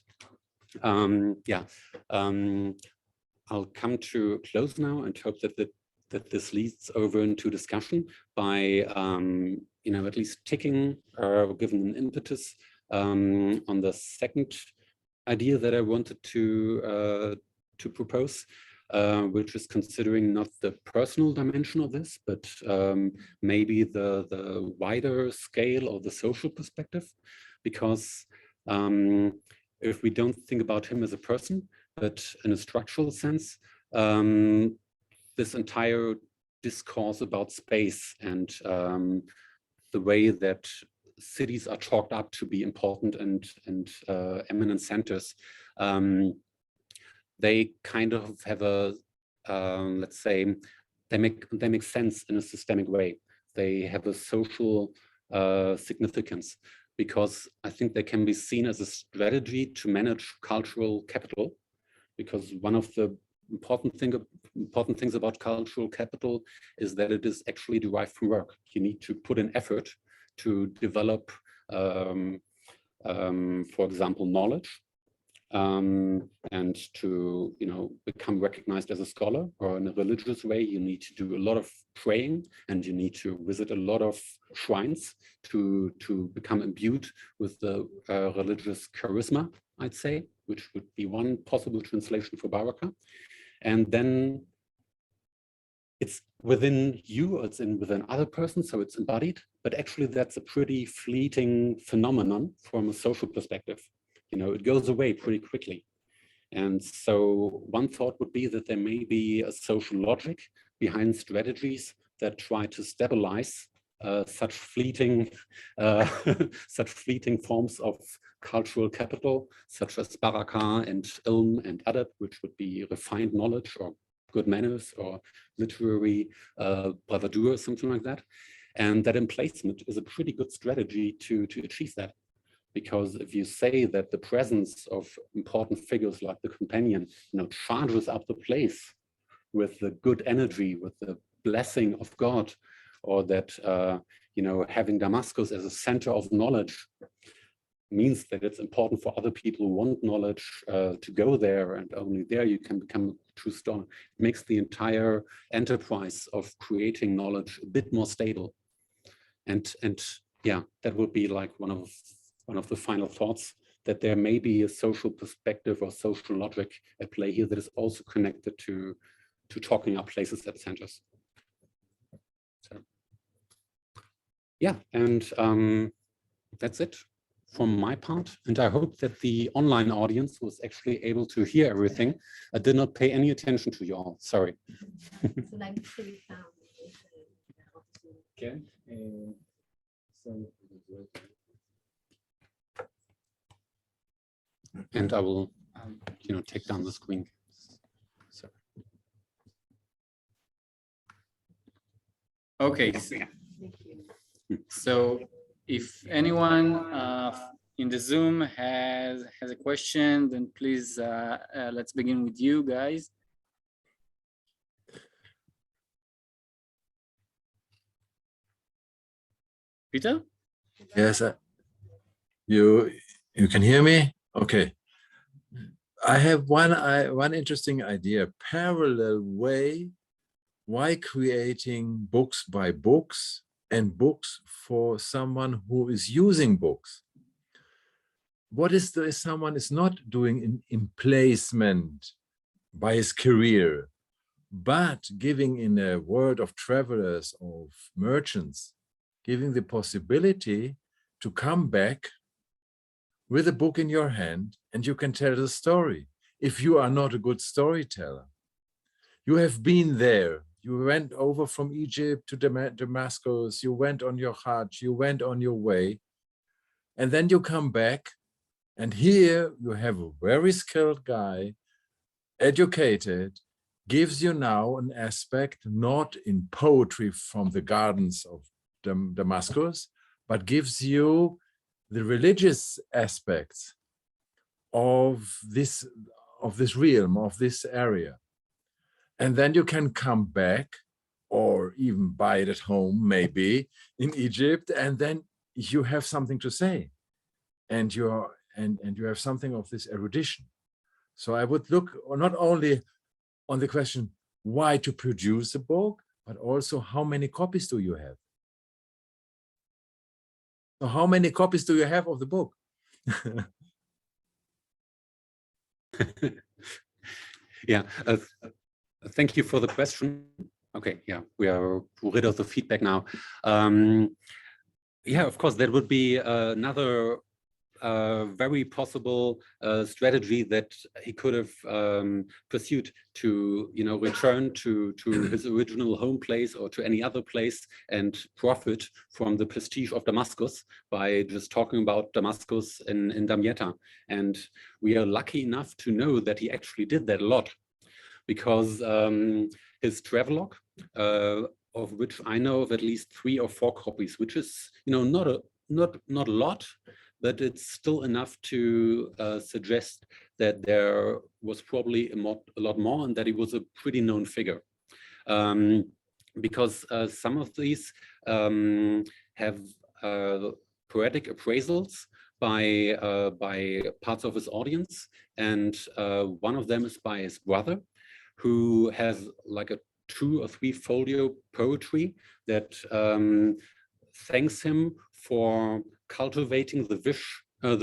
I'll come to close now and hope that this leads over into discussion by at least ticking or giving an impetus on the second idea that I wanted to propose, which is considering not the personal dimension of this, but maybe the wider scale of the social perspective, because if we don't think about him as a person, but in a structural sense, this entire discourse about space and the way that cities are chalked up to be important and eminent centers, they kind of have a, let's say, they make sense in a systemic way. They have a social significance, because I think they can be seen as a strategy to manage cultural capital, because one of the important things about cultural capital is that it is actually derived from work. You need to put in effort to develop, for example, knowledge, and to become recognized as a scholar, or in a religious way, you need to do a lot of praying, and you need to visit a lot of shrines to become imbued with the religious charisma, I'd say, which would be one possible translation for baraka. And then it's within you, or it's within other persons, so it's embodied, but actually that's a pretty fleeting phenomenon from a social perspective. It goes away pretty quickly. And so one thought would be that there may be a social logic behind strategies that try to stabilize such fleeting forms of cultural capital, such as baraka and ilm and adab, which would be refined knowledge or good manners or literary bravado or something like that. And that emplacement is a pretty good strategy to achieve that. Because if you say that the presence of important figures like the companion, charges up the place with the good energy, with the blessing of God, or that having Damascus as a center of knowledge means that it's important for other people who want knowledge to go there, and only there you can become a true scholar. It makes the entire enterprise of creating knowledge a bit more stable. And yeah, that would be like one of the final thoughts, that there may be a social perspective or social logic at play here that is also connected to talking up places at centers. So, yeah, and that's it from my part. And I hope that the online audience was actually able to hear everything. I did not pay any attention to you all, sorry. Okay. So and I will, take down the screen. So. Okay. So if anyone in the Zoom has a question, then please let's begin with you guys. Peter? Yes, you can hear me? Okay. I have one interesting idea, parallel way. Why creating books by books and books for someone who is using books? What is there someone is not doing in emplacement by his career, but giving in a world of travelers, of merchants, giving the possibility to come back with a book in your hand and you can tell the story. If you are not a good storyteller, you have been there. You went over from Egypt to Damascus, you went on your Hajj, you went on your way, and then you come back, and here you have a very skilled guy, educated, gives you now an aspect not in poetry from the gardens of Damascus, but gives you the religious aspects of this realm, of this area. And then you can come back or even buy it at home, maybe in Egypt, and then you have something to say. And you have something of this erudition. So I would look not only on the question, why to produce a book, but also how many copies do you have? So how many copies do you have of the book? Yeah, thank you for the question. Okay, yeah, we are rid of the feedback now. Yeah, of course, that would be another very possible strategy that he could have pursued to, return to his original home place or to any other place and profit from the prestige of Damascus by just talking about Damascus in Damietta. And we are lucky enough to know that he actually did that a lot, because his travelogue, of which I know of at least 3 or 4 copies, which is, not a lot, but it's still enough to suggest that there was probably a lot more and that he was a pretty known figure. Because some of these have poetic appraisals by parts of his audience, and one of them is by his brother, who has like a 2 or 3 folio poetry that thanks him for cultivating the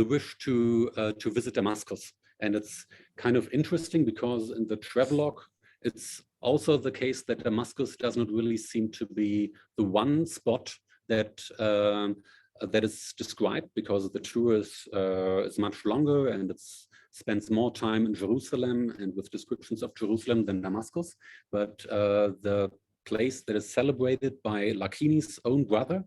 wish to visit Damascus. And it's kind of interesting because in the travelogue, it's also the case that Damascus does not really seem to be the one spot that that is described, because the tour is much longer and it's spends more time in Jerusalem and with descriptions of Jerusalem than Damascus. But the place that is celebrated by Lakini's own brother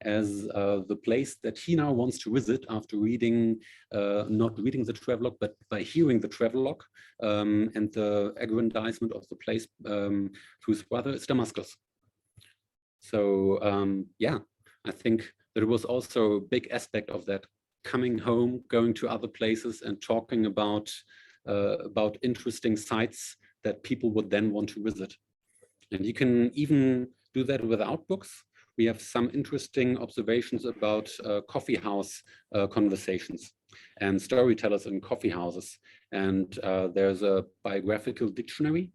as the place that he now wants to visit after reading, not reading the travelogue, but by hearing the travelogue and the aggrandizement of the place to his brother, is Damascus. So yeah, I think that it was also a big aspect of that, coming home, going to other places and talking about interesting sites that people would then want to visit. And you can even do that without books. We have some interesting observations about coffee house conversations and storytellers in coffee houses. And there's a biographical dictionary,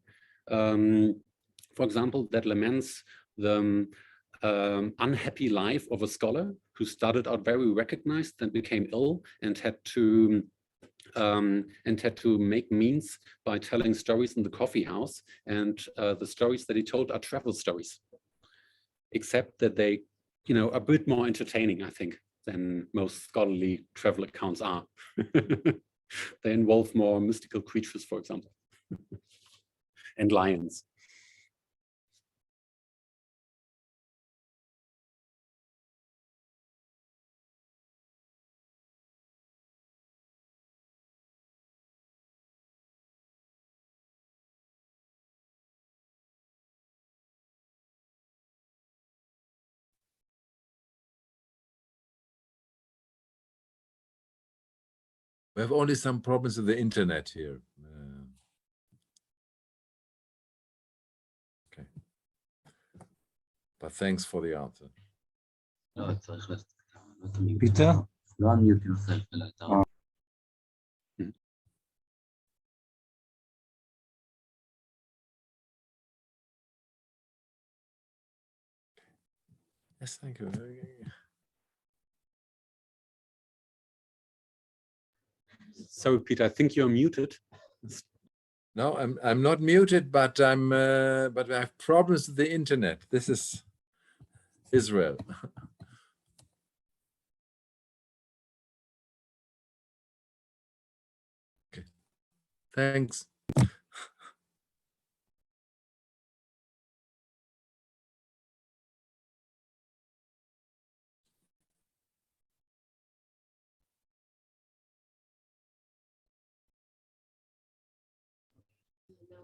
for example, that laments the unhappy life of a scholar who started out very recognized and became ill and had to make means by telling stories in the coffee house. And the stories that he told are travel stories, except that they, are a bit more entertaining, I think, than most scholarly travel accounts are. They involve more mystical creatures, for example, and lions. We have only some problems with the internet here. Okay. But thanks for the answer. Peter? Yes, thank you. So, Peter, I think you're muted. No, I'm not muted, but I have problems with the internet. This is Israel. Okay. Thanks.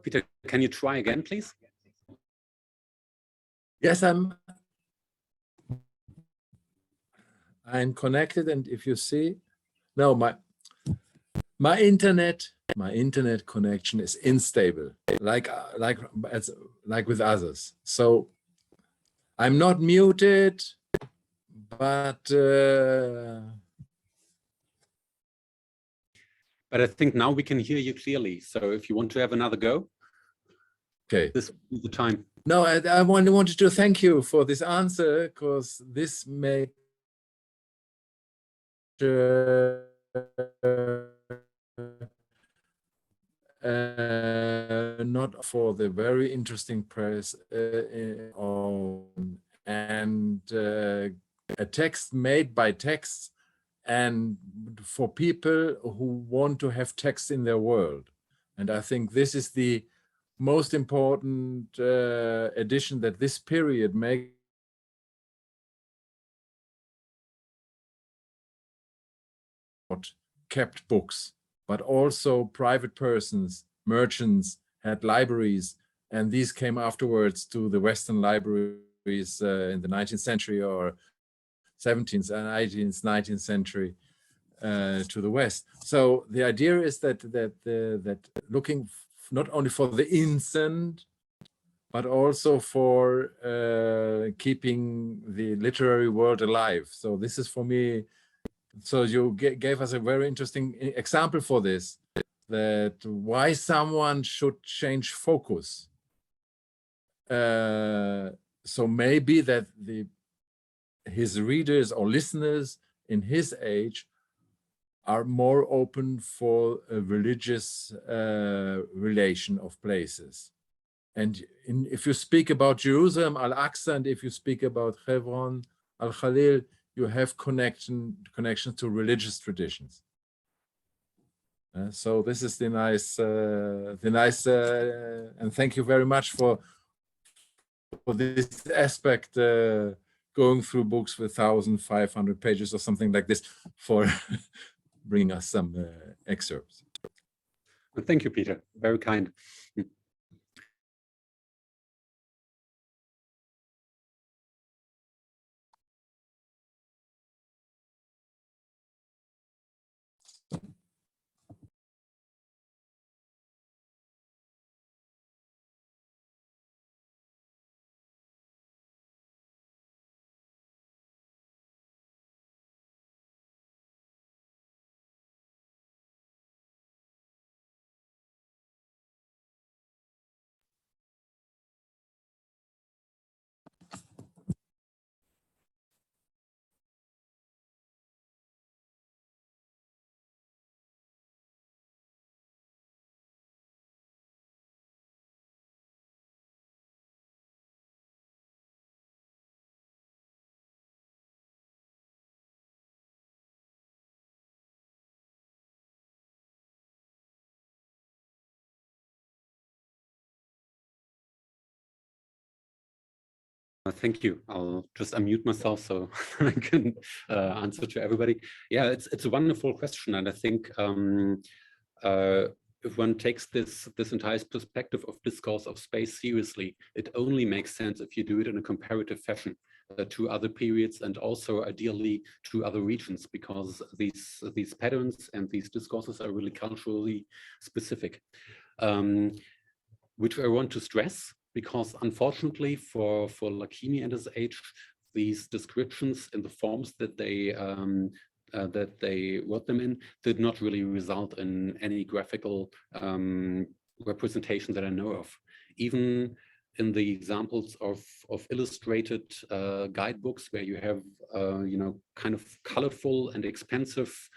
Peter, can you try again, please? Yes, I'm connected, and if you see, no, my internet connection is unstable, like with others. So I'm not muted, but I think now we can hear you clearly. So if you want to have another go, okay, this is the time. No, I wanted to thank you for this answer, because this makes not for the very interesting press and a text made by text, and for people who want to have text in their world. And I think this is the most important addition that this period makes. Kept books, but also private persons, merchants had libraries, and these came afterwards to the Western libraries in the 19th century or 17th and 18th, 19th century to the West. So the idea is that looking not only for the instant, but also for keeping the literary world alive. So this is for me. So you gave us a very interesting example for this, that why someone should change focus. So maybe that his readers or listeners in his age are more open for a religious relation of places. And if you speak about Jerusalem, Al-Aqsa, and if you speak about Hebron, Al-Khalil, you have connection to religious traditions. So this is the nice, and thank you very much for this aspect, going through books with 1,500 pages or something like this, for bringing us some excerpts. Thank you, Peter. Very kind. Thank you. I'll just unmute myself so I can answer to everybody. Yeah, it's a wonderful question, and I think if one takes this entire perspective of discourse of space seriously, it only makes sense if you do it in a comparative fashion. to other periods and also ideally to other regions, because these patterns and these discourses are really culturally specific, which I want to stress, because unfortunately for Lakimi and his age, these descriptions in the forms that they wrote them in did not really result in any graphical representation that I know of. Even in the examples of illustrated guidebooks where you have kind of colorful and expensive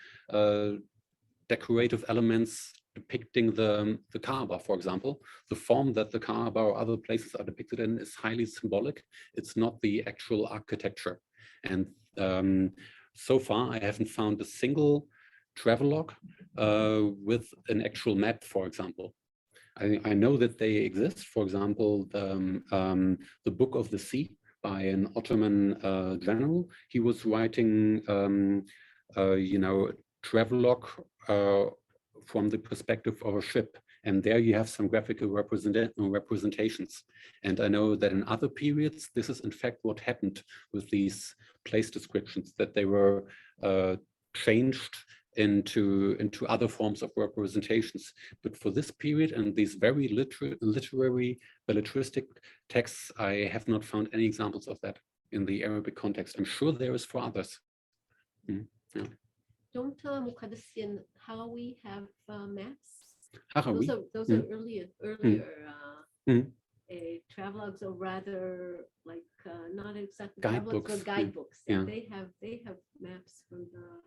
decorative elements depicting the Kaaba, for example, the form that the Kaaba or other places are depicted in is highly symbolic. It's not the actual architecture. And so far, I haven't found a single travelogue with an actual map, for example. I know that they exist. For example, the Book of the Sea by an Ottoman general. He was writing, travelogue from the perspective of a ship. And there you have some graphical representations. And I know that in other periods, this is in fact what happened with these place descriptions, that they were changed into other forms of representations. But for this period and these very literary belletristic texts, I have not found any examples of that in the Arabic context. I'm sure there is for others. Yeah. Don't Muqaddasian Halawi have maps? Halawi? Those are earlier travelogues, or rather like not exactly travelogues, but guidebooks. Yeah. They have maps from the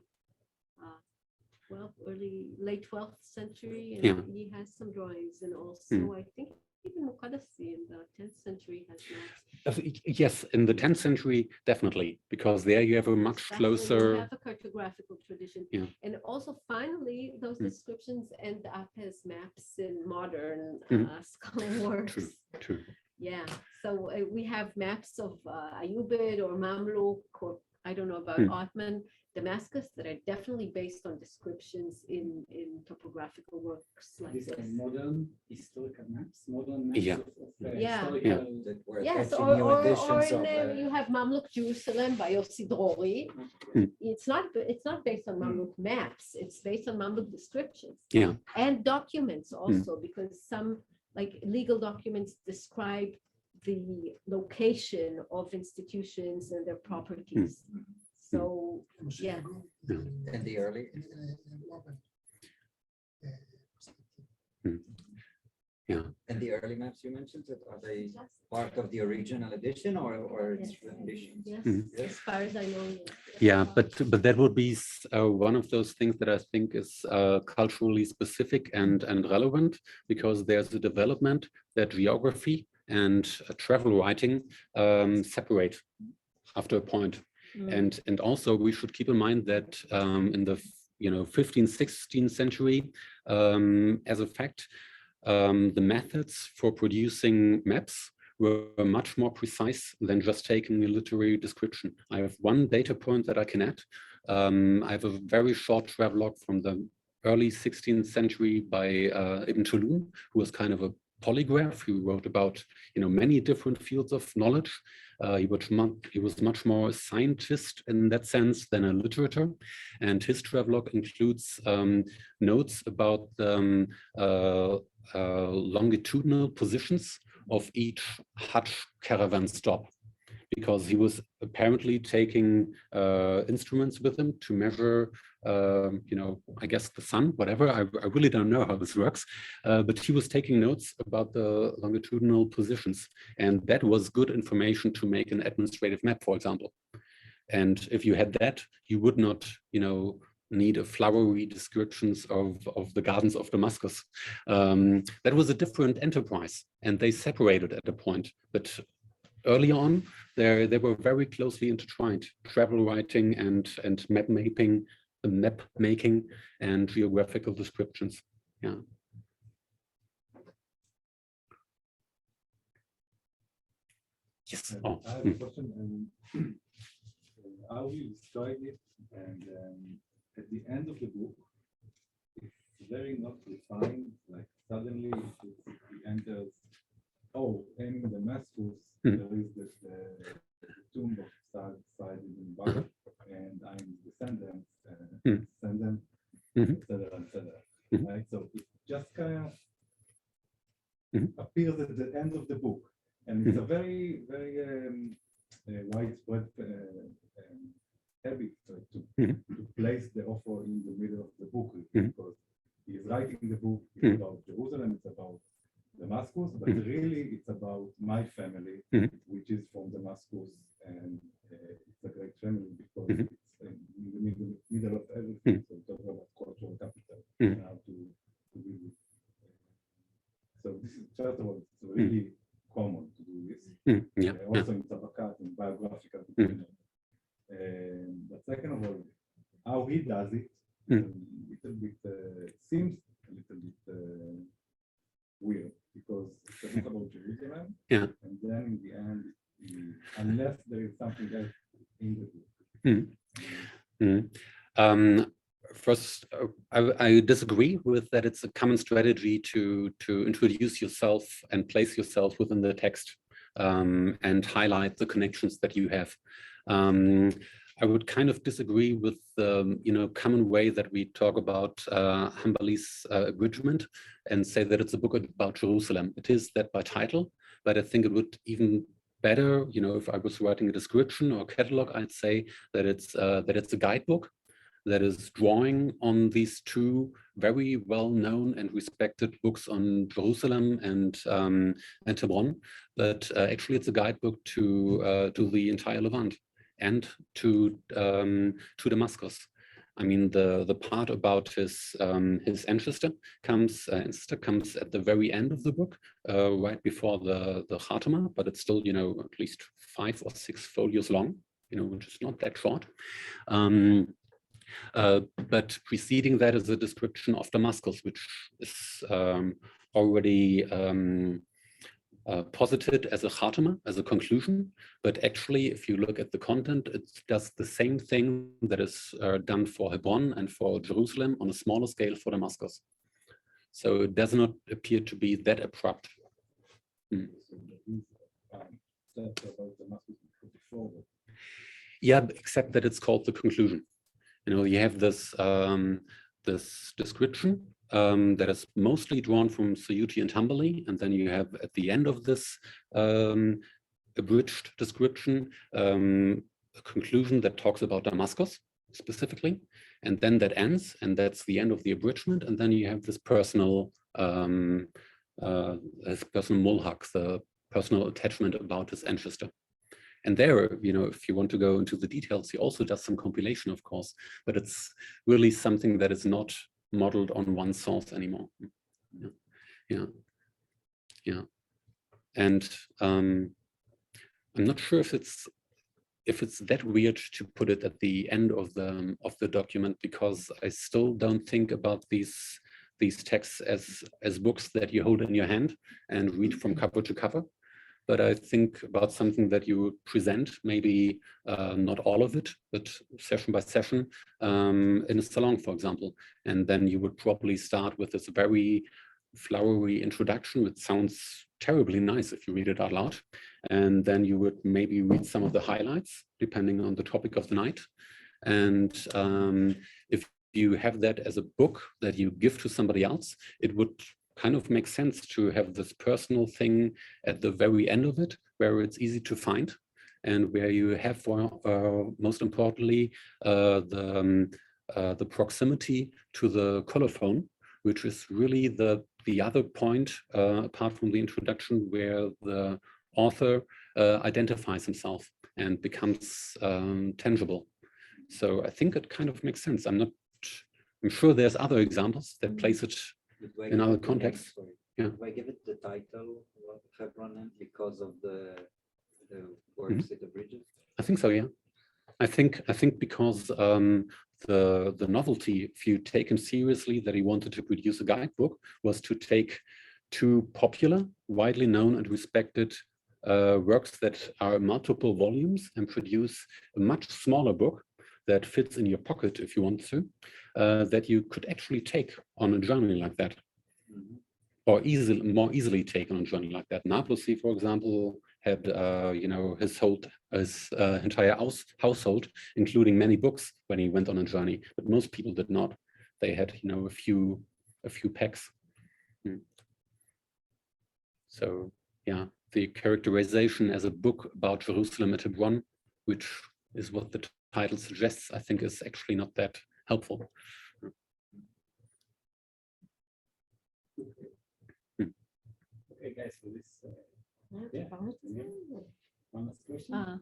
late 12th century, and he has some drawings, and also I think even Muqaddasi in the 10th century has maps. Yes, in the 10th century, definitely, because there you have a much closer... You have a cartographical tradition. Yeah. And also, finally, those descriptions end up as maps in modern scholar works. True. Yeah, so we have maps of Ayyubid or Mamluk, or I don't know about Ottoman Damascus, that are definitely based on descriptions in topographical works like These this. are modern historical maps, modern maps Yeah. of historical... Yes, or you have Mamluk Jerusalem by Yossi Drori. It's not based on Mamluk maps. It's based on Mamluk descriptions. Yeah. And documents also, because some like legal documents describe the location of institutions and their properties. So yeah. And the early. Yeah. And the early maps you mentioned, are they part of the original edition or its renditions? Yes, as far as I know. Yeah, but that would be one of those things that I think is culturally specific and relevant, because there's a development that geography and travel writing separate after a point. And also we should keep in mind that in the 15th, 16th century, as a fact, the methods for producing maps were much more precise than just taking a literary description. I have one data point that I can add. I have a very short travelogue from the early 16th century by Ibn Tulun, who was kind of a polygraph. He wrote about many different fields of knowledge. He was much more a scientist in that sense than a literator, and his travelogue includes notes about the longitudinal positions of each Hajj caravan stop, because he was apparently taking instruments with him to measure, I guess the sun, whatever. I really don't know how this works, but he was taking notes about the longitudinal positions, and that was good information to make an administrative map, for example. And if you had that, you would not, need a flowery descriptions of the gardens of Damascus. That was a different enterprise, and they separated at a point. But early on, they were very closely intertwined: travel writing and map making and geographical descriptions. Yeah. Yes. I have a question. How you describe it, and at the end of the book, it's very not defined. Like suddenly he enters. Oh, in Damascus there is this tomb of Saad ibn Bakr, and I'm descendant, etc. Right? So it just kind of appears at the end of the book, and it's a very, very widespread habit to place the author in the middle of the book, because he's writing the book, it's about Jerusalem, it's about Damascus, but really it's about my family, which is from Damascus, and it's a great family because it's in the middle of everything. So we talk about cultural capital and how to live with. So this is, first of all, it's really common to do this. Also in Tabakat, in biographical fiction. But second of all, how he does it, seems a little bit weird, because it's a book about Jerusalem, and then in the end, unless there is something else in the book. First, I disagree with that. It's a common strategy to introduce yourself and place yourself within the text and highlight the connections that you have. I would kind of disagree with the common way that we talk about Hanbali's abridgment and say that it's a book about Jerusalem. It is that by title, but I think it would even better, if I was writing a description or catalog, I'd say that it's a guidebook that is drawing on these two very well-known and respected books on Jerusalem and Hebron, but actually it's a guidebook to the entire Levant and to Damascus. I mean, the part about his ancestor comes at the very end of the book, right before the Khatamah, but it's still at least 5 or 6 folios long, which is not that short. But preceding that is a description of Damascus, which is already posited as a khatamah, as a conclusion. But actually, if you look at the content, it does the same thing that is done for Hebron and for Jerusalem on a smaller scale for Damascus. So it does not appear to be that abrupt. Yeah, except that it's called the conclusion. You have this this description that is mostly drawn from Suyuti and Hanbali, and then you have at the end of this abridged description a conclusion that talks about Damascus specifically, and then that ends, and that's the end of the abridgment, and then you have this personal mulhaq, the personal attachment about his ancestor. And there, if you want to go into the details, he also does some compilation, of course, but it's really something that is not modeled on one source anymore. Yeah. And I'm not sure if it's that weird to put it at the end of the document, because I still don't think about these texts as books that you hold in your hand and read from cover to cover. But I think about something that you would present, maybe not all of it, but session by session in a salon, for example. And then you would probably start with this very flowery introduction, which sounds terribly nice if you read it out loud. And then you would maybe read some of the highlights, depending on the topic of the night. And if you have that as a book that you give to somebody else, it would kind of makes sense to have this personal thing at the very end of it, where it's easy to find, and where you have, most importantly, the proximity to the colophon, which is really the other point, apart from the introduction, where the author identifies himself and becomes tangible. So I think it kind of makes sense. I'm sure there's other examples that place it in other contexts. Yeah. Do I give it the title Hebron because of the works it abridges? I think so, yeah. I think because the novelty, if you take him seriously, that he wanted to produce a guidebook, was to take two popular, widely known and respected works that are multiple volumes and produce a much smaller book that fits in your pocket if you want to, that you could actually take on a journey like that, or more easily take on a journey like that. Nablus, for example, had his entire household, including many books, when he went on a journey. But most people did not. They had a few packs. So yeah, the characterization as a book about Jerusalem at Hebron, which is what the title suggests, I think is actually not that helpful. Okay, guys, for this. One last question.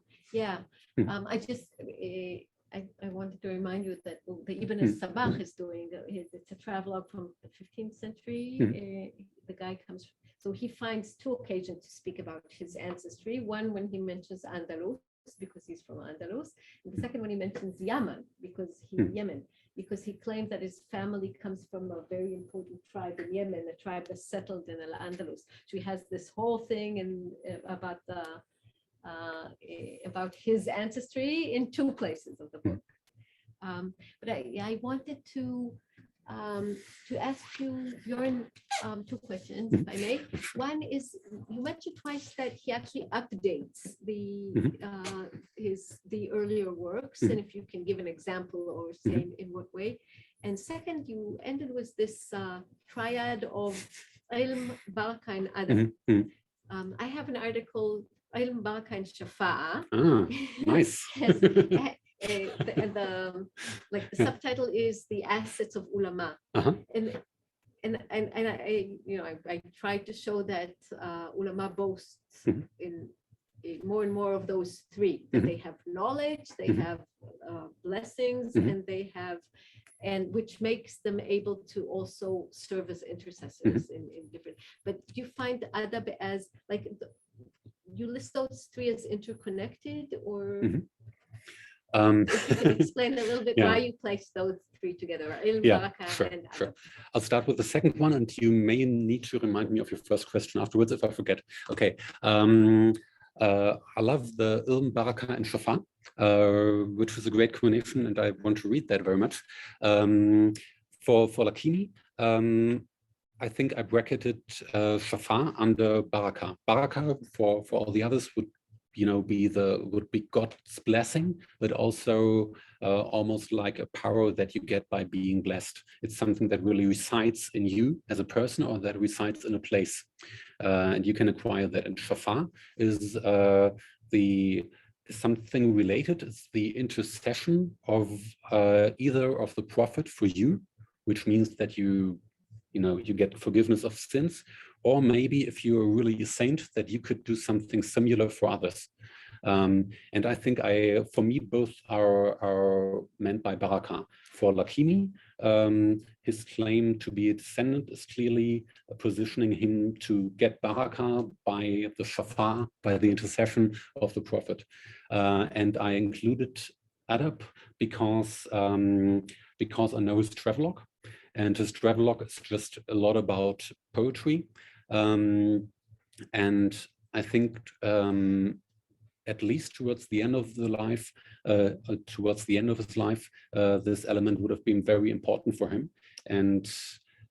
I wanted to remind you that the Ibn al-Sabah is doing, it's a travelogue from the 15th century. The guy comes, so he finds two occasions to speak about his ancestry. One when he mentions Andalus, because he's from Andalus, and the second when he mentions Yemen, because because he claims that his family comes from a very important tribe in Yemen, a tribe that's settled in Al-Andalus. So he has this whole thing about his ancestry in two places of the book. But I wanted to ask you, Björn, two questions, if I may. One is, you mentioned twice that he actually updates the earlier works, and if you can give an example or say in what way. And second, you ended with this triad of ilm, baraka, and adab. I have an article, ilm, baraka, and shafa'a. Nice. And the subtitle is The Assets of Ulama. And I tried to show that ulama boasts in more and more of those three. That they have knowledge, they have blessings, and which makes them able to also serve as intercessors in different. But you find adab as you list those three as interconnected, or if you can explain a little bit why you place those three together, ilm, baraka, and adab. Sure. I'll start with the second one, and you may need to remind me of your first question afterwards if I forget. Okay. I love the ilm, baraka, and shafa, which is a great combination, and I want to read that very much. For Lakini, I think I bracketed shafa under baraka. Baraka for all the others would be God's blessing, but also almost like a power that you get by being blessed. It's something that really resides in you as a person, or that resides in a place, and you can acquire that. And shafa is something related. It's the intercession of either of the prophet for you, which means that you get forgiveness of sins, or maybe if you're really a saint, that you could do something similar for others. And I think for me, both are meant by baraka. For Lakini, his claim to be a descendant is clearly positioning him to get baraka by the shafa, by the intercession of the prophet. And I included adab because I know his travelogue, and his travelogue is just a lot about poetry. And I think at least towards the end of his life, this element would have been very important for him, and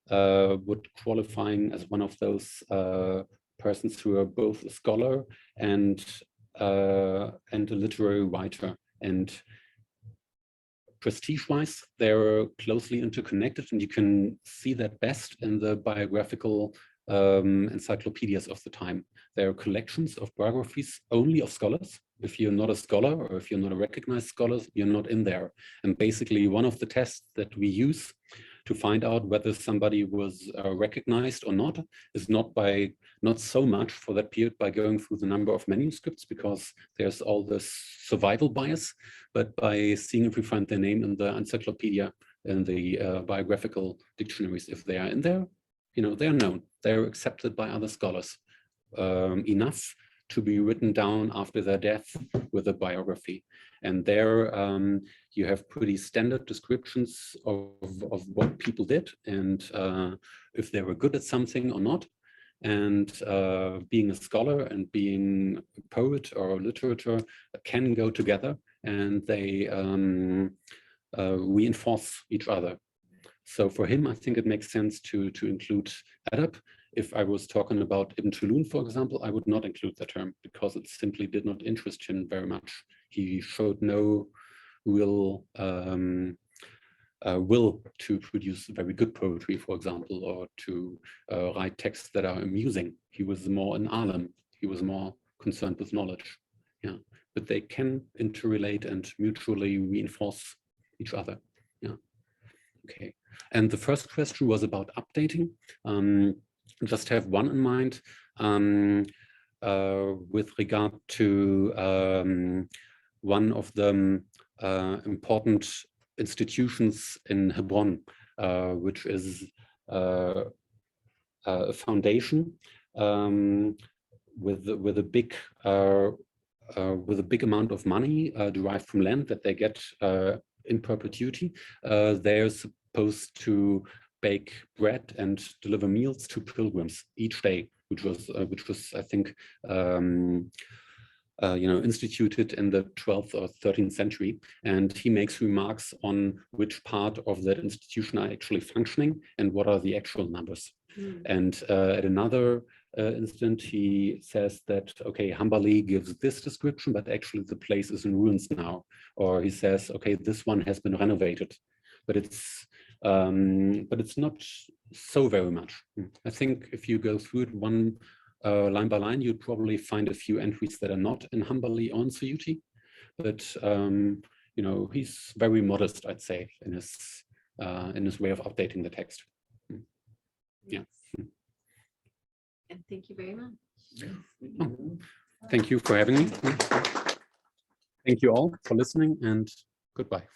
would qualifying as one of those persons who are both a scholar and a literary writer. And prestige-wise, they're closely interconnected, and you can see that best in the biographical encyclopedias of the time. There are collections of biographies only of scholars. If you're not a scholar, or if you're not a recognized scholar, you're not in there. And basically, one of the tests that we use to find out whether somebody was recognized or not is not so much for that period by going through the number of manuscripts, because there's all this survival bias, but by seeing if we find their name in the encyclopedia and the biographical dictionaries. If they are in there, they're known, they're accepted by other scholars enough to be written down after their death with a biography. And there you have pretty standard descriptions of what people did, and if they were good at something or not. And being a scholar and being a poet or a literature can go together, and they reinforce each other. So for him, I think it makes sense to include adab. if I was talking about Ibn Tulun, for example, I would not include the term because it simply did not interest him very much. He showed no real will to produce very good poetry, for example, or to write texts that are amusing. He was more an alim. He was more concerned with knowledge. Yeah, but they can interrelate and mutually reinforce each other. Yeah. Okay. And the first question was about updating. Just have one in mind with regard to one of the important institutions in Hebron, which is a foundation with a big amount of money derived from land that they get in perpetuity. They're supposed to bake bread and deliver meals to pilgrims each day, which was I think instituted in the 12th or 13th century. And he makes remarks on which part of that institution are actually functioning and what are the actual numbers. And at another instant, he says that, okay, Hanbali gives this description, but actually the place is in ruins now. Or he says, okay, this one has been renovated, but it's not so very much. I think if you go through it one line by line, you'd probably find a few entries that are not in Hanbali or in Suyuti, but he's very modest, I'd say, in his way of updating the text. Yeah. And thank you very much. Oh, thank you for having me. Thank you all for listening, and goodbye.